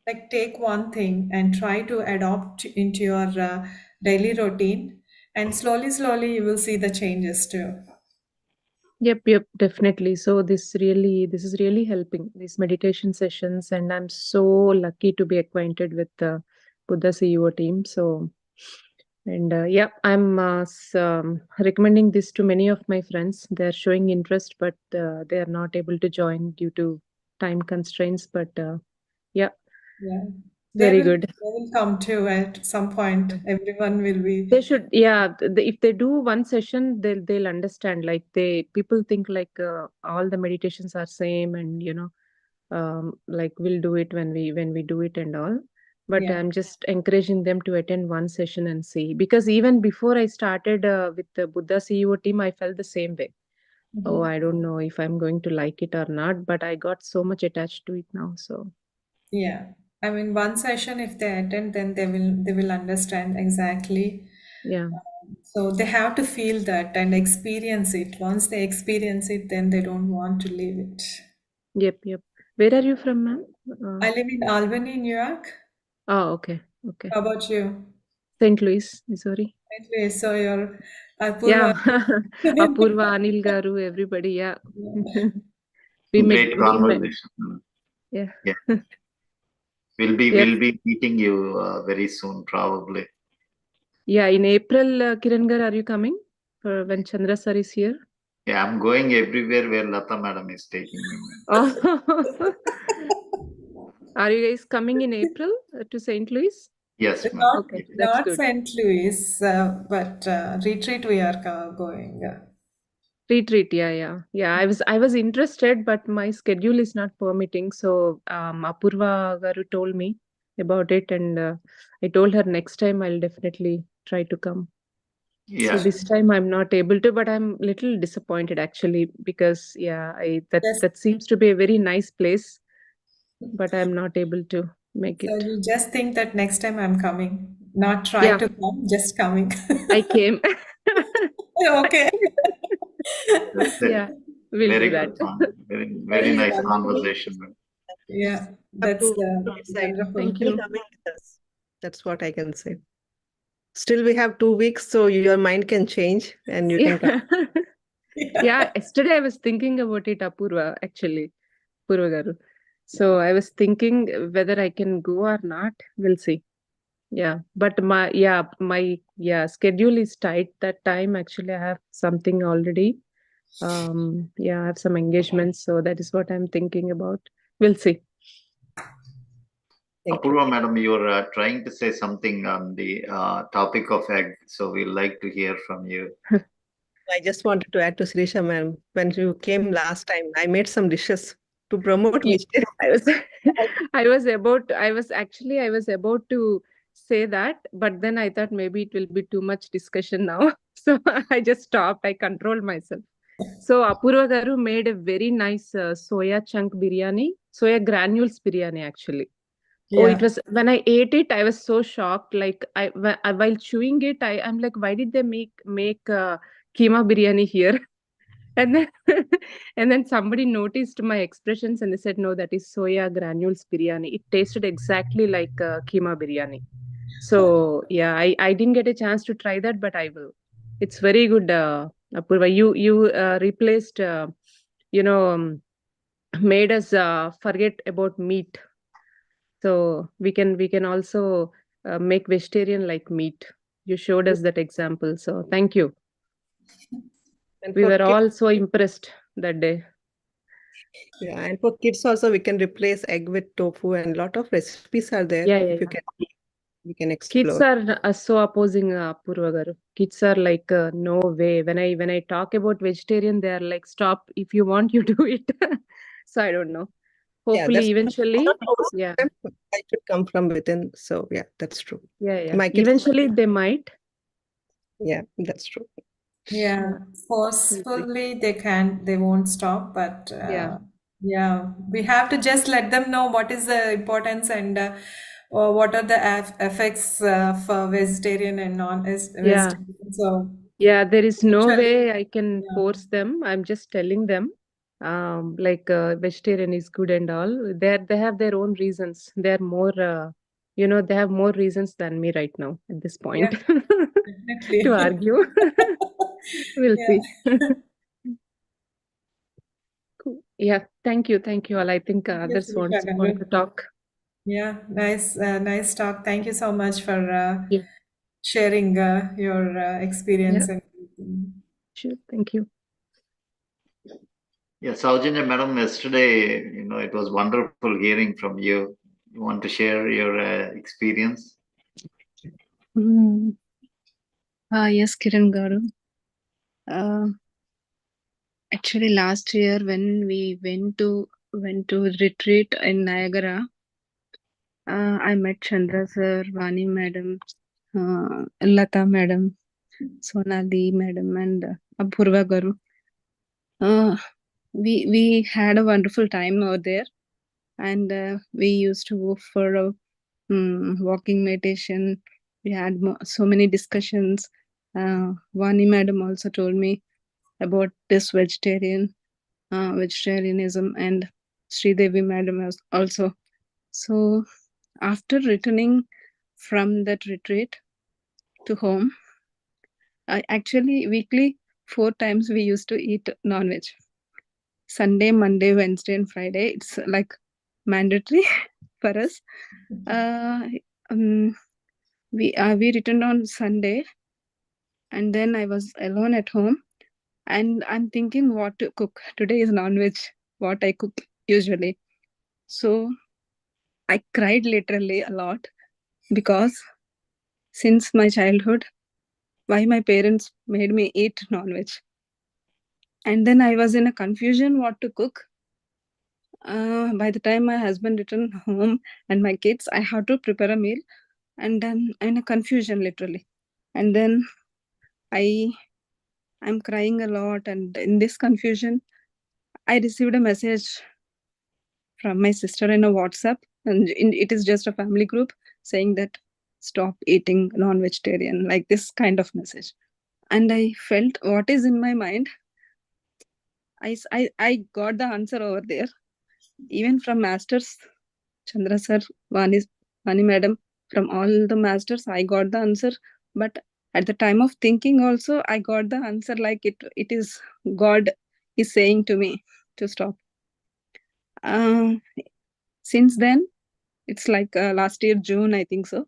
Like take one thing and try to adopt into your daily routine, and slowly you will see the changes too. Yep, definitely. So this is really helping, these meditation sessions, and I'm so lucky to be acquainted with the Buddha CEO team. So, and yeah, I'm recommending this to many of my friends. They're showing interest, but they are not able to join due to time constraints. But yeah, very good. They will come to at some point. Everyone will be. They should, yeah. If they do one session, they'll understand. Like people think like all the meditations are same, and like we'll do it when we do it and all. But Yeah. I'm just encouraging them to attend one session and see, because even before I started with the Buddha CEO team, I felt the same way. Oh, I don't know if I'm going to like it or not, but I got so much attached to it now. So Yeah, I mean, one session if they attend, then they will understand exactly. yeah. So they have to feel that and experience it. Once they experience it, then they don't want to leave it. Yep. Where are you from, ma'am? I live in Albany, New York. Oh, okay. How about you? St. Louis, Missouri. St. Louis. So you're Yeah, Apurva. Apurva, Anil Garu, everybody. Yeah, we met. Great conversation. Yeah. We'll be Yes. meeting you very soon, probably. Yeah, in April, Kirangar, are you coming for when Chandra sir is here? Yeah, I'm going everywhere where Lata madam is taking me. Oh. Are you guys coming in April to St. Louis? Yes, ma'am. Not, Okay, that's not good. St. Louis, but retreat we are going. Retreat, yeah. I was interested, but my schedule is not permitting. So Apurva Garu told me about it, and I told her next time I'll definitely try to come. Yeah. So this time I'm not able to, but I'm little disappointed actually because that seems to be a very nice place, but I'm not able to make So it. you just think that next time I'm coming, not try to come, just coming. I came. Okay. That's it. Yeah, we'll Very do that. good one. Very Very nice wonderful. conversation. Yeah, that's wonderful. Thank you. That's what I can say. Still, we have 2 weeks, so your mind can change and you can come. Yeah, yesterday I was thinking about it, Apurva, actually, Purva Garu. So I was thinking whether I can go or not. We'll see. Yeah, but my schedule is tight that time. Actually, I have something already. Yeah, I have some engagements, so that is what I'm thinking about. We'll see. Apurva, madam, you're trying to say something on the topic of egg, so we'd like to hear from you. I just wanted to add to Sirisha ma'am. When you came last time, I made some dishes to promote vegetarian. I was about to say that, but then I thought maybe it will be too much discussion now. So I just stopped. I controlled myself. So Apurva Garu made a very nice soya chunk biryani, soya granules biryani actually. Oh, it was when I ate it, I was so shocked. Like while chewing it, I'm like, why did they make keema biryani here? And then and then somebody noticed my expressions and they said, no, that is soya granules biryani. It tasted exactly like keema biryani. So yeah, I didn't get a chance to try that, but I will. It's very good, Apurva. You replaced, made us forget about meat. So we can also make vegetarian like meat. You showed us that example. So thank you. And We for were kids- all so impressed that day. Yeah, and for kids also, we can replace egg with tofu, and a lot of recipes are there. Yeah, If you yeah. can, we can explore. Kids are so opposing Purva Garu. Kids are like, no way. When I talk about vegetarian, they are like, stop. If you want, you do it. So I don't know. Yeah, Hopefully, that's eventually, not always yeah, I should come from within. So yeah, that's true. yeah. My kids, Eventually, they might. yeah, that's true. Yeah, forcefully they won't stop, but Yeah. yeah, we have to just let them know what is the importance and what are the effects for vegetarian and non-vegetarian. So Yeah, there is no eventually, way I can force them. I'm just telling them, like vegetarian is good and all. They have their own reasons. They're more, they have more reasons than me right now at this point definitely. to argue. We'll Yeah. see. Cool. Yeah, thank you all. I think Thank you, others want Sirisha Garu. to talk. Yeah, nice talk. Thank you so much for Yeah. sharing your experience Yeah. and Sure, thank you. Yeah, Saujanya madam, yesterday, it was wonderful hearing from you. You want to share your experience? Yes, Kiran Garu. Actually, last year when we went to retreat in Niagara, I met Chandra sir, Vani madam, Lata madam, Sonali madam, and Apurva Garu. We had a wonderful time over there, and we used to go for a walking meditation. We had so many discussions. Vani madam also told me about this vegetarianism, and Sridevi madam also. So after from that retreat to home, I actually weekly 4 times we used to eat non-veg. Sunday, Monday, Wednesday, and Friday. It's like mandatory for us. We returned on Sunday, and then I was alone at home, and I'm thinking what to cook. Today is non-veg, what I cook usually. So I cried literally a lot because since my childhood, why my parents made me eat non-veg. And then I was in a confusion what to cook. By the time my husband returned home and my kids, I had to prepare a meal, and then in a confusion literally. And then I'm crying a lot, and in this confusion, I received a message from my sister in a WhatsApp, and it is just a family group saying that stop eating non-vegetarian, like this kind of message. And I felt what is in my mind. I got the answer over there, even from masters, Chandra sir, Vani madam, from all the masters, I got the answer. But at the time of thinking also, I got the answer like it is God is saying to me to stop. Since then, it's like last year, June, I think so.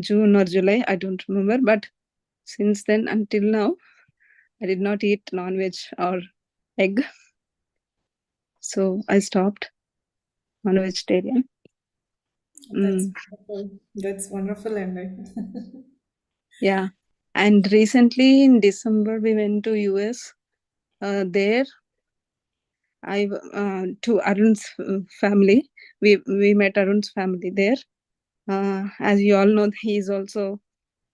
June or July, I don't remember. But since then until now, I did not eat non-veg or egg. So I stopped non-vegetarian. That's wonderful. That's wonderful, and Yeah. And recently in December, we went to US. There, to Arun's family. We met Arun's family there. As you all know, he is also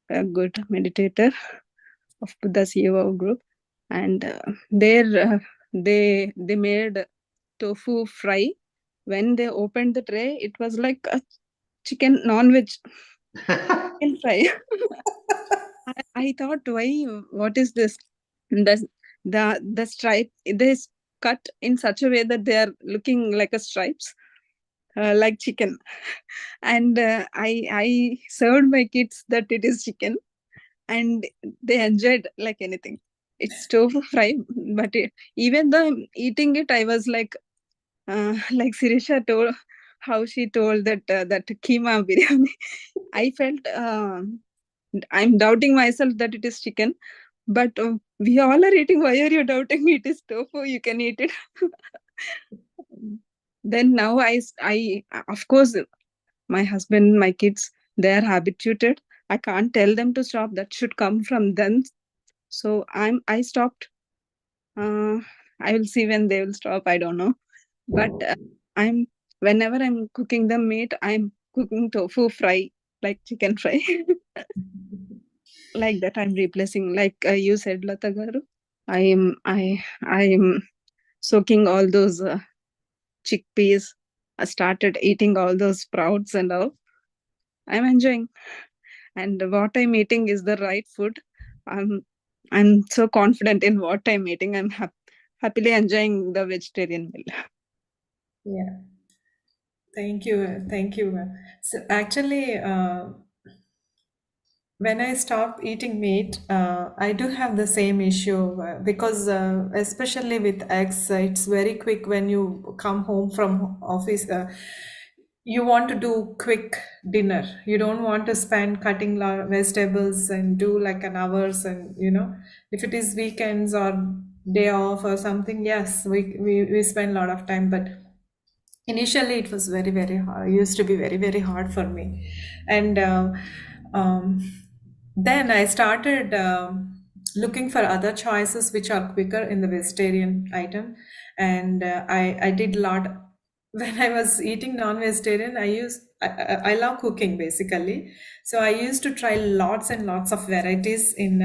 a good meditator of Buddha's Yoga group. And there, they made tofu fry. When they opened the tray, it was like a chicken non-veg chicken fry. I thought, why? What is this? The stripe, they is cut in such a way that they are looking like a stripes, like chicken. And I served my kids that it is chicken, and they enjoyed like anything. It's tofu fry, but even though I'm eating it, I was like Sirisha told, how she told that that keema biryani. I felt I'm doubting myself that it is chicken, but we all are eating. Why are you doubting me? It is tofu. You can eat it. Then now I of course, my husband, my kids, they are habituated. I can't tell them to stop. That should come from them. So I stopped. I will see when they will stop. I don't know. But whenever I'm cooking the meat, I'm cooking tofu fry, like chicken fry. Like that, I'm replacing, like you said, Lata Garu. I am soaking all those chickpeas. I started eating all those sprouts and all. I'm enjoying, and what I'm eating is the right food. I'm so confident in what I'm eating. I'm happily enjoying the vegetarian meal. yeah. Thank you. Thank you. So actually, when I stop eating meat, I do have the same issue because especially with eggs, it's very quick when you come home from office. You want to do quick dinner. You don't want to spend cutting vegetables and do like an hours, and if it is weekends or day off or something, yes, we spend a lot of time, but initially it was very, very hard. It used to be very, very hard for me. And then I started looking for other choices which are quicker in the vegetarian item. And I did a lot. When I was eating non-vegetarian, I love cooking basically. So I used to try lots and lots of varieties in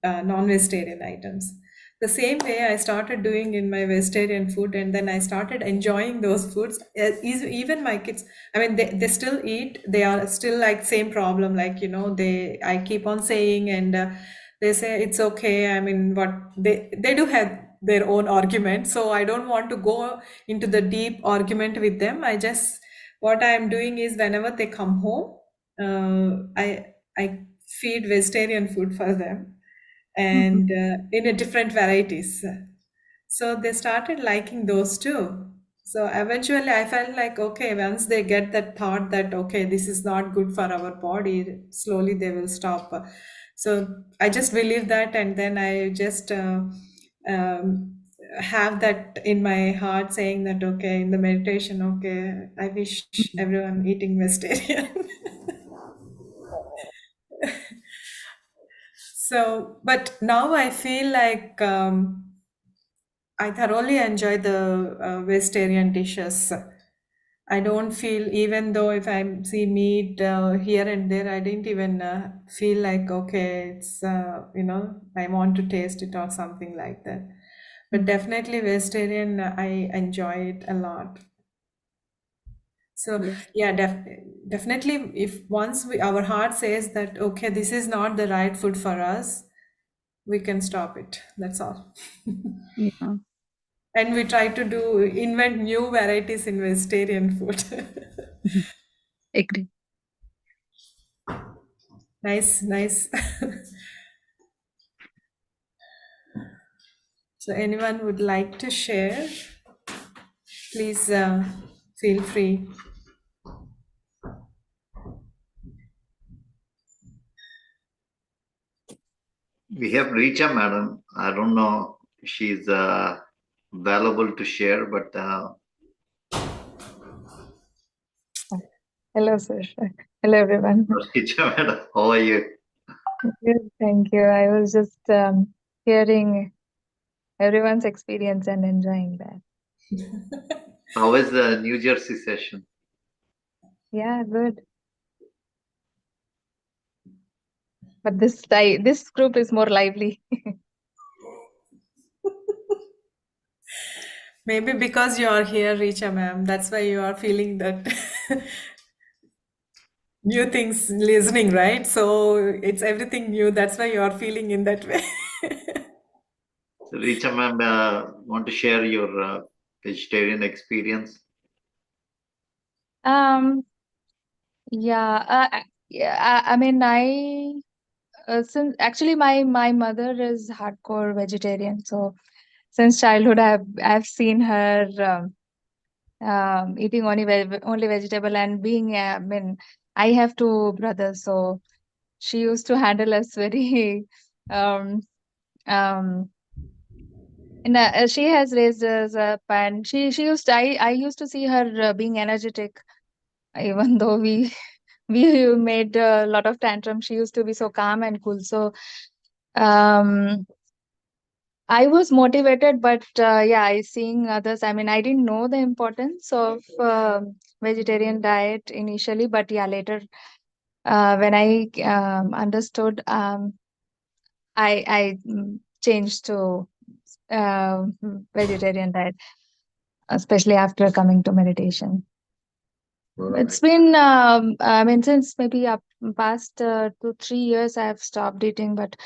non-vegetarian items. The same way I started doing in my vegetarian food, and then I started enjoying those foods. Even my kids, I mean, they still eat. They are still like same problem, like I keep on saying, and they say it's okay. I mean, what they do have their own argument, so I don't want to go into the deep argument with them. What I am doing is whenever they come home, I feed vegetarian food for them, and in a different varieties. So they started liking those too. So eventually I felt like, okay, once they get that thought that, okay, this is not good for our body, slowly they will stop. So I just believe that, and then I just have that in my heart saying that, okay, in the meditation, okay, I wish everyone eating vegetarian. So, but now I feel like I thoroughly enjoy the vegetarian dishes. I don't feel, even though if I see meat here and there, I didn't even feel like, okay, it's, I want to taste it or something like that. But definitely vegetarian, I enjoy it a lot. So yeah, definitely if once our heart says that, okay, this is not the right food for us, we can stop it. That's all. Yeah. And we try to invent new varieties in vegetarian food. Agree. Nice, nice. So anyone would like to share, please feel free. We have Richa, madam. I don't know if she's available to share, but Hello, sir. Hello, everyone. Richa, madam, how are you? Good, thank you. I was just hearing everyone's experience and enjoying that. How is the New Jersey session? Yeah, good. But this group is more lively. Maybe because you are here, Richa ma'am, that's why you are feeling that new things listening, right? So it's everything new. That's why you are feeling in that way. Richa, ma'am, want to share your vegetarian experience? Yeah, I mean, since actually my mother is hardcore vegetarian, so since childhood I've seen her eating only vegetable and being I mean I have two brothers, so she used to handle us very um um and she has raised us up, and she used to, I used to see her being energetic even though we made a lot of tantrum. She used to be so calm and cool. So um I was motivated, but yeah, I seeing others. I mean, I didn't know the importance of vegetarian diet initially, but yeah, later when I understood, I changed to vegetarian diet, especially after coming to meditation. It's been, I mean, since maybe past 2-3 years, I've stopped eating, but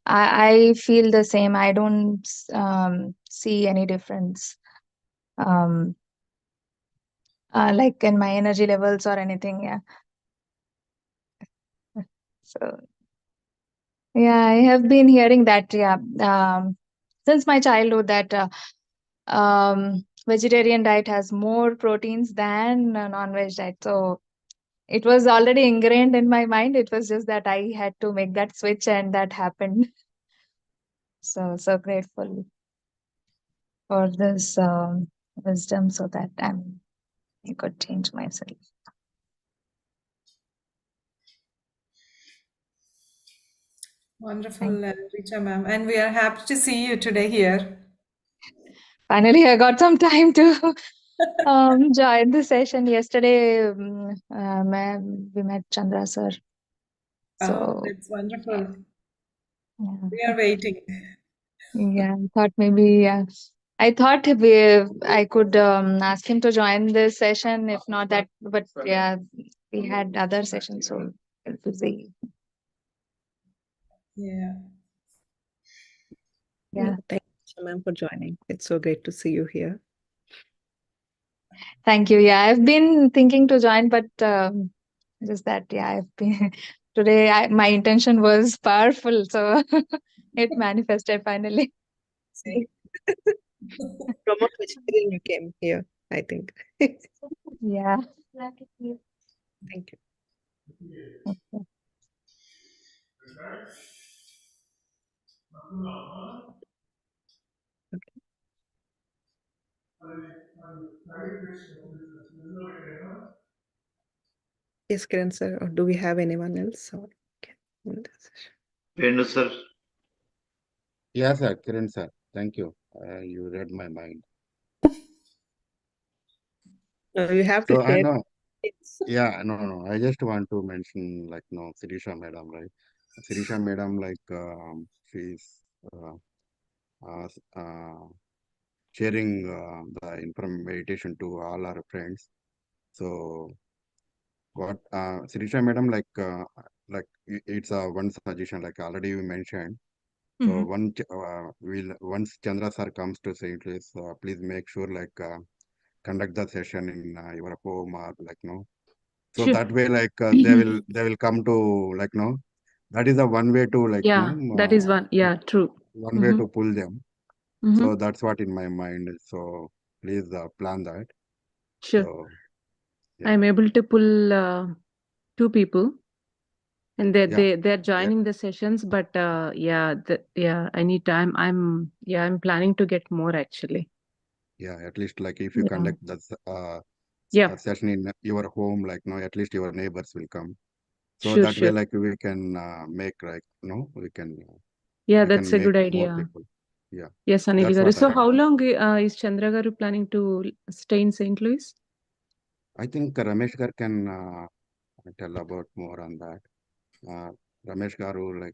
I feel the same. I don't see any difference, like in my energy levels or anything. Yeah. So yeah, I have been hearing that. Yeah, since my childhood, that vegetarian diet has more proteins than a non-veg diet. So it was already ingrained in my mind. It was just that I had to make that switch, and that happened. So grateful for this wisdom, so that I could change myself. Wonderful, Richa ma'am. And we are happy to see you today here. Finally, I got some time to join the session. Yesterday, we met Chandra sir. So Oh, that's wonderful. yeah. We are waiting. Yeah, I thought maybe I thought I could ask him to join this session. If not that, but yeah, we had other sessions, so it was busy. Yeah. Yeah. Thank you, ma'am, for joining. It's so great to see you here. Thank you. Yeah, I've been thinking to join, but just that, yeah, I've been today. My intention was powerful, so it manifested finally. See. Promote vegetarian, you came here, I think. Yeah. Thank you. Okay. Yes, Kiran sir, or do we have anyone else? Or Venu sir. Yes, sir, Kiran sir. Thank you. You read my mind. You have to So I share. know, yeah, no. I just want to mention, like, no, Sirisha Madam, right? Sirisha Madam, like, she's uh, uh, sharing the meditation to all our friends. So what Sirisha Madam, like it's a one suggestion, like already you mentioned. So once Chandra sir comes to St. Louis, please make sure conduct the session in your home or so Sure. that way they will come to that is the one way to Yeah, that is one. Yeah, true. one way to pull them. Mm-hmm. So that's what in my mind. So please plan that. Sure. So I'm able to pull 2 people, and they're joining the sessions. But I need time. I'm planning to get more actually. Yeah, at least like if you Yeah. conduct that Yeah. session in your home, at least your neighbors will come. So Sure, that way, sure. we can make we can Yeah, we that's can a make good more idea. people. Yeah, Yes, Anil that's garu. what So I how long is Chandra garu planning to stay in St. Louis? I think Ramesh Gar can tell about more on that. Ramesh Garu,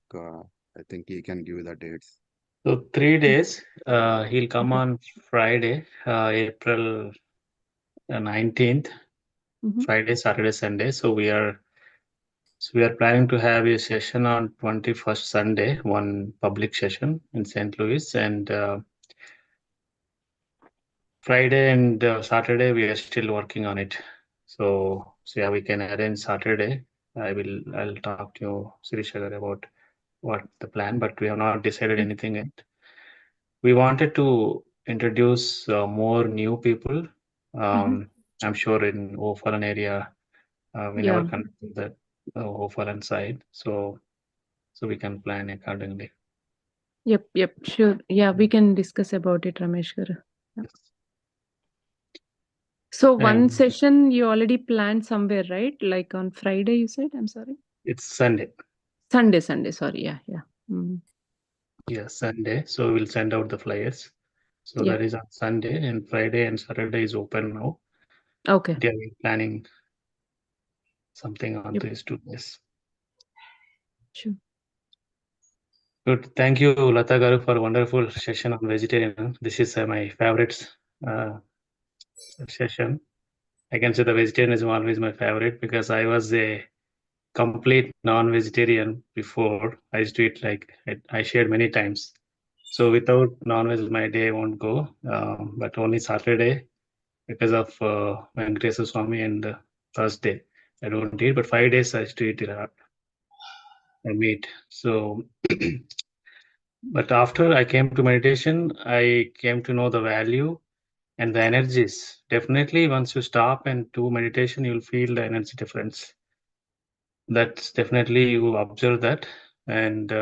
I think he can give the dates. So 3 days. He'll come on Friday, April 19th. Friday, Saturday, Sunday. So we are planning to have a session on 21st Sunday, one public session in St. Louis, and Friday and Saturday we are still working on it. So yeah, we can arrange Saturday. I'll talk to you, Sirisha, about what the plan, but we have not decided anything yet. We wanted to introduce more new people. I'm sure in O'Fallon area, we never Yeah. conducted that O'Fallon side, so we can plan accordingly. Yep, sure. Yeah, we can discuss about it, Ramesh garu. Yeah. So one And session you already planned somewhere, right? Like on Friday, you said? I'm sorry. it's Sunday. Sunday. Sorry. Yeah. Yeah, Sunday. So we'll send out the flyers. So Yeah. that is on Sunday, and Friday and Saturday is open now. Okay. They are planning something on Yep. these 2 days. Sure. Good. Thank you, Lata Garu, for a wonderful session on vegetarian. This is my favorite session. I can say the vegetarianism always my favorite because I was a complete non-vegetarian before. I used to eat I shared many times. So without non-veg, my day won't go. But only Saturday, because of Venkateswara Swami, and Thursday, I don't eat. But 5 days I used to eat meat. So, but after I came to meditation, I came to know the value and the energies. Definitely, once you stop and do meditation, you'll feel the energy difference. That's definitely you observe that, and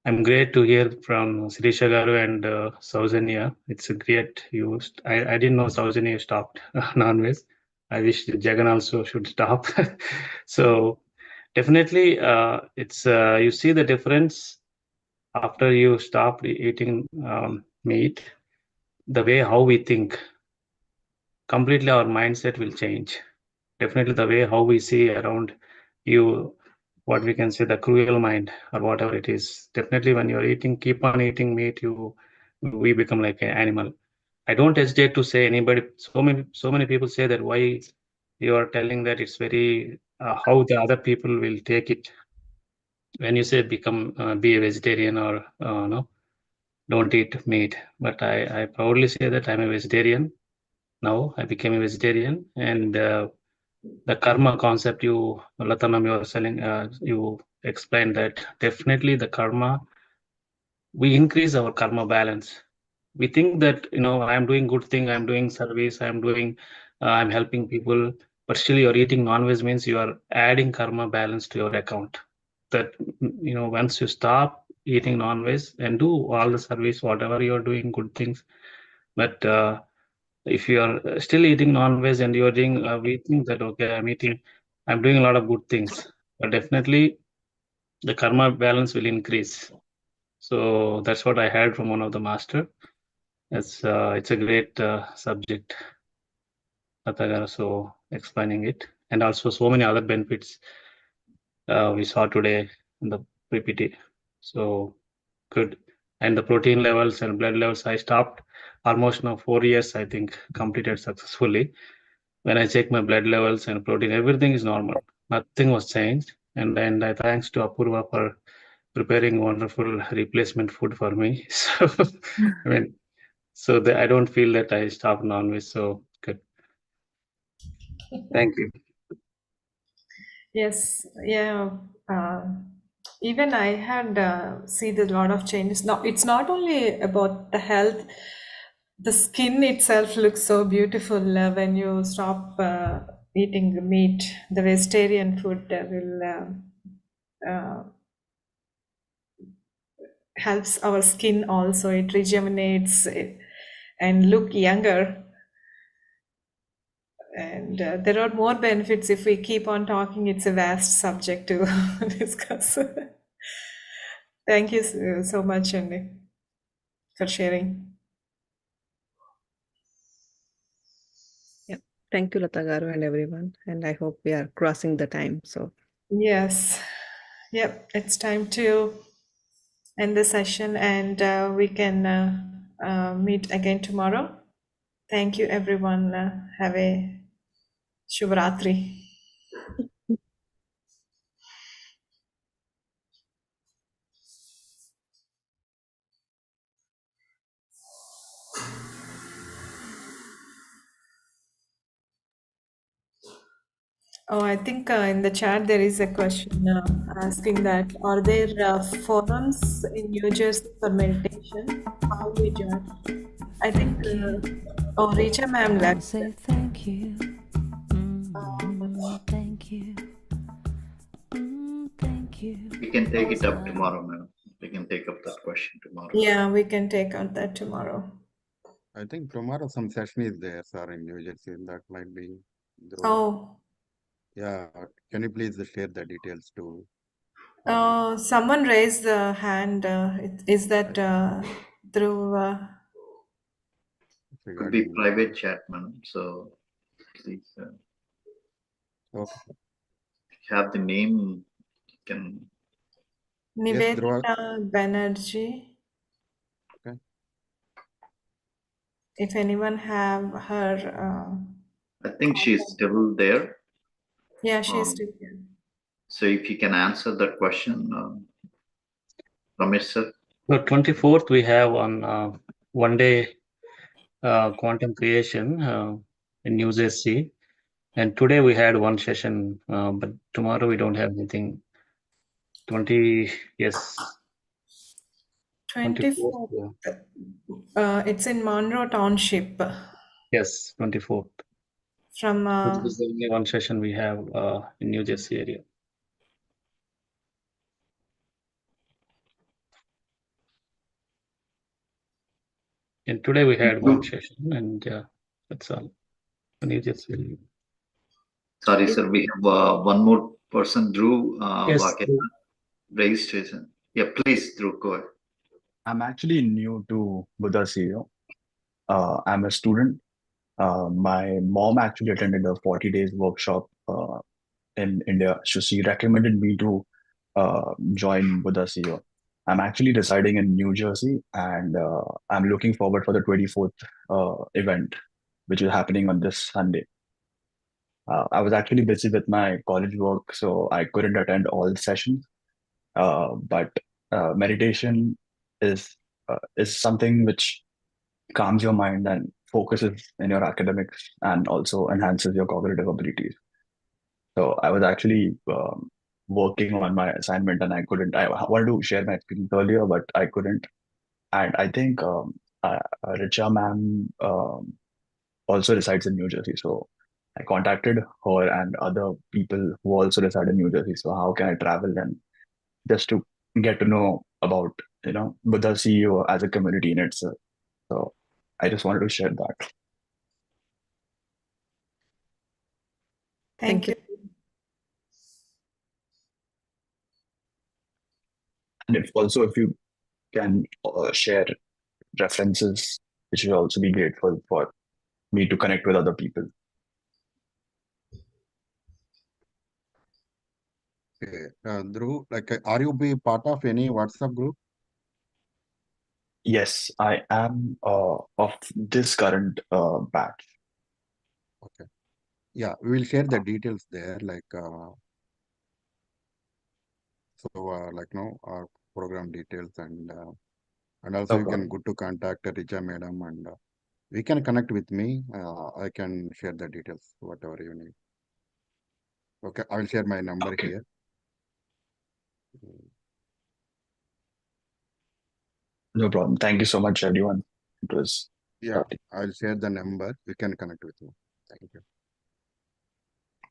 I'm great to hear from Sirisha Garu and Saujanya. It's a great used. I didn't know Saujanya stopped non-veg. I wish Jagan also should stop. So definitely, it's you see the difference after you stop eating meat. The way how we think, completely our mindset will change. Definitely the way how we see around you, what we can say, the cruel mind or whatever it is. Definitely when you're keep on eating meat, we become like an animal. I don't hesitate to say anybody, so many people say that why you are telling that it's very, how the other people will take it. When you say be a vegetarian or no, don't eat meat. But I proudly say that I'm a vegetarian. Now I became a vegetarian, and the karma concept you, Latanam, you were selling, you explained that definitely the karma, we increase our karma balance. We think that, I'm doing good thing, I'm doing service, I'm helping people, but still you're eating non-veg means you are adding karma balance to your account. That, once you stop eating non-veg and do all the service, whatever you're doing, good things, but if you are still eating non-veg and you're doing, we think that, okay, I'm doing a lot of good things, but definitely the karma balance will increase. So that's what I heard from one of the master. It's a great subject. Lata so explaining it, and also so many other benefits we saw today in the PPT. So good. And the protein levels and blood levels, I stopped almost now 4 years, I think, completed successfully. When I check my blood levels and protein, everything is normal. Nothing was changed. And then I thanks to Apurva for preparing wonderful replacement food for me. So, I mean, so I don't feel that I stopped non-veg. So good. Thank you. Yes, yeah. Even I had seen a lot of changes. Now, it's not only about the health. The skin itself looks so beautiful when you stop eating the meat. The vegetarian food will helps our skin also. It rejuvenates it and look younger. And there are more benefits if we keep on talking. It's a vast subject to discuss. Thank you so much, Andy, for sharing. Yeah. Thank you, Lata Garu, and everyone. And I hope we are crossing the time. So Yes. Yep. It's time to end the session, and we can meet again tomorrow. Thank you, everyone. Have a Shubhratri. Oh, I think in the chat there is a question asking that are there forums in New Jersey for meditation? How we join? I think Richa ma'am left. Say thank you. Thank you. Thank you. We can take it up tomorrow, madam. We can take up that question tomorrow. Yeah, we can take on that tomorrow. I think tomorrow some session is there, sir, in New Jersey. That might be. Oh. Yeah. Can you please share the details too? Someone raised the hand. Is that through? Could be private chat, madam. So please. Okay. Have the name. You can. Nivedita Banerjee. Okay. If anyone have her. I think she's still there. Yeah, she's still there. So if you can answer that question, Ramesh sir. So 24th we have on 1 day quantum creation in New Jersey, and today we had one session, but tomorrow we don't have anything. 20 yes. 24th. It's in Monroe Township. Yes, 24th. From This is the only one session we have in New Jersey area. And today we had one session, and that's all. New Jersey area. Sorry, sir. We have one more person, Drew. Yes. Raised his hand. Yeah, please, Drew, go ahead. I'm actually new to Buddha CEO. I'm a student. My mom actually attended a 40 days workshop in India. So she recommended me to join Buddha CEO. I'm actually residing in New Jersey, and I'm looking forward for the 24th event, which is happening on this Sunday. I was actually busy with my college work, so I couldn't attend all the sessions. But meditation is something which calms your mind and focuses in your academics and also enhances your cognitive abilities. So I was actually working on my assignment and I couldn't. I wanted to share my experience earlier, but I couldn't. And I think Richa ma'am also resides in New Jersey. So I contacted her and other people who also reside in New Jersey. So how can I travel and just to get to know about, Buddha CEO as a community in itself. So I just wanted to share that. Thank you. And if you can share references, which will also be grateful for me to connect with other people. Okay. Dhruv, like, are you be part of any WhatsApp group? Yes, I am of this current batch. Okay. Yeah, we will share the details there. Like, our program details and also No you can problem. go to contact Richa Madam and we can connect with me. I can share the details, whatever you need. Okay, I will share my number Okay. here. No problem. Thank you so much, everyone. It was Yeah, lovely. I'll share the number. You can connect with me. Thank you.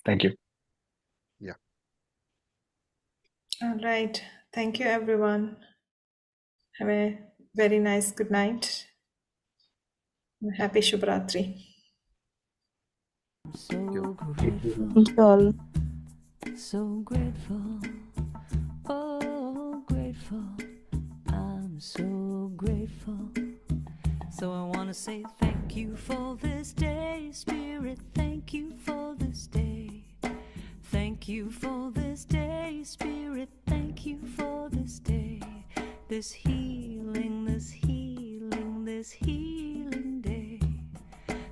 Thank you. Yeah. All right. Thank you, everyone. Have a very nice good night. Happy Shubhratri. Thank you. Thank you all. So grateful, oh grateful, I'm so grateful. So I want to say thank you for this day, Spirit, thank you for this day. Thank you for this day, Spirit, thank you for this day. This healing, this healing, this healing day.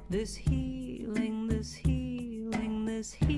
This healing, this healing, this healing.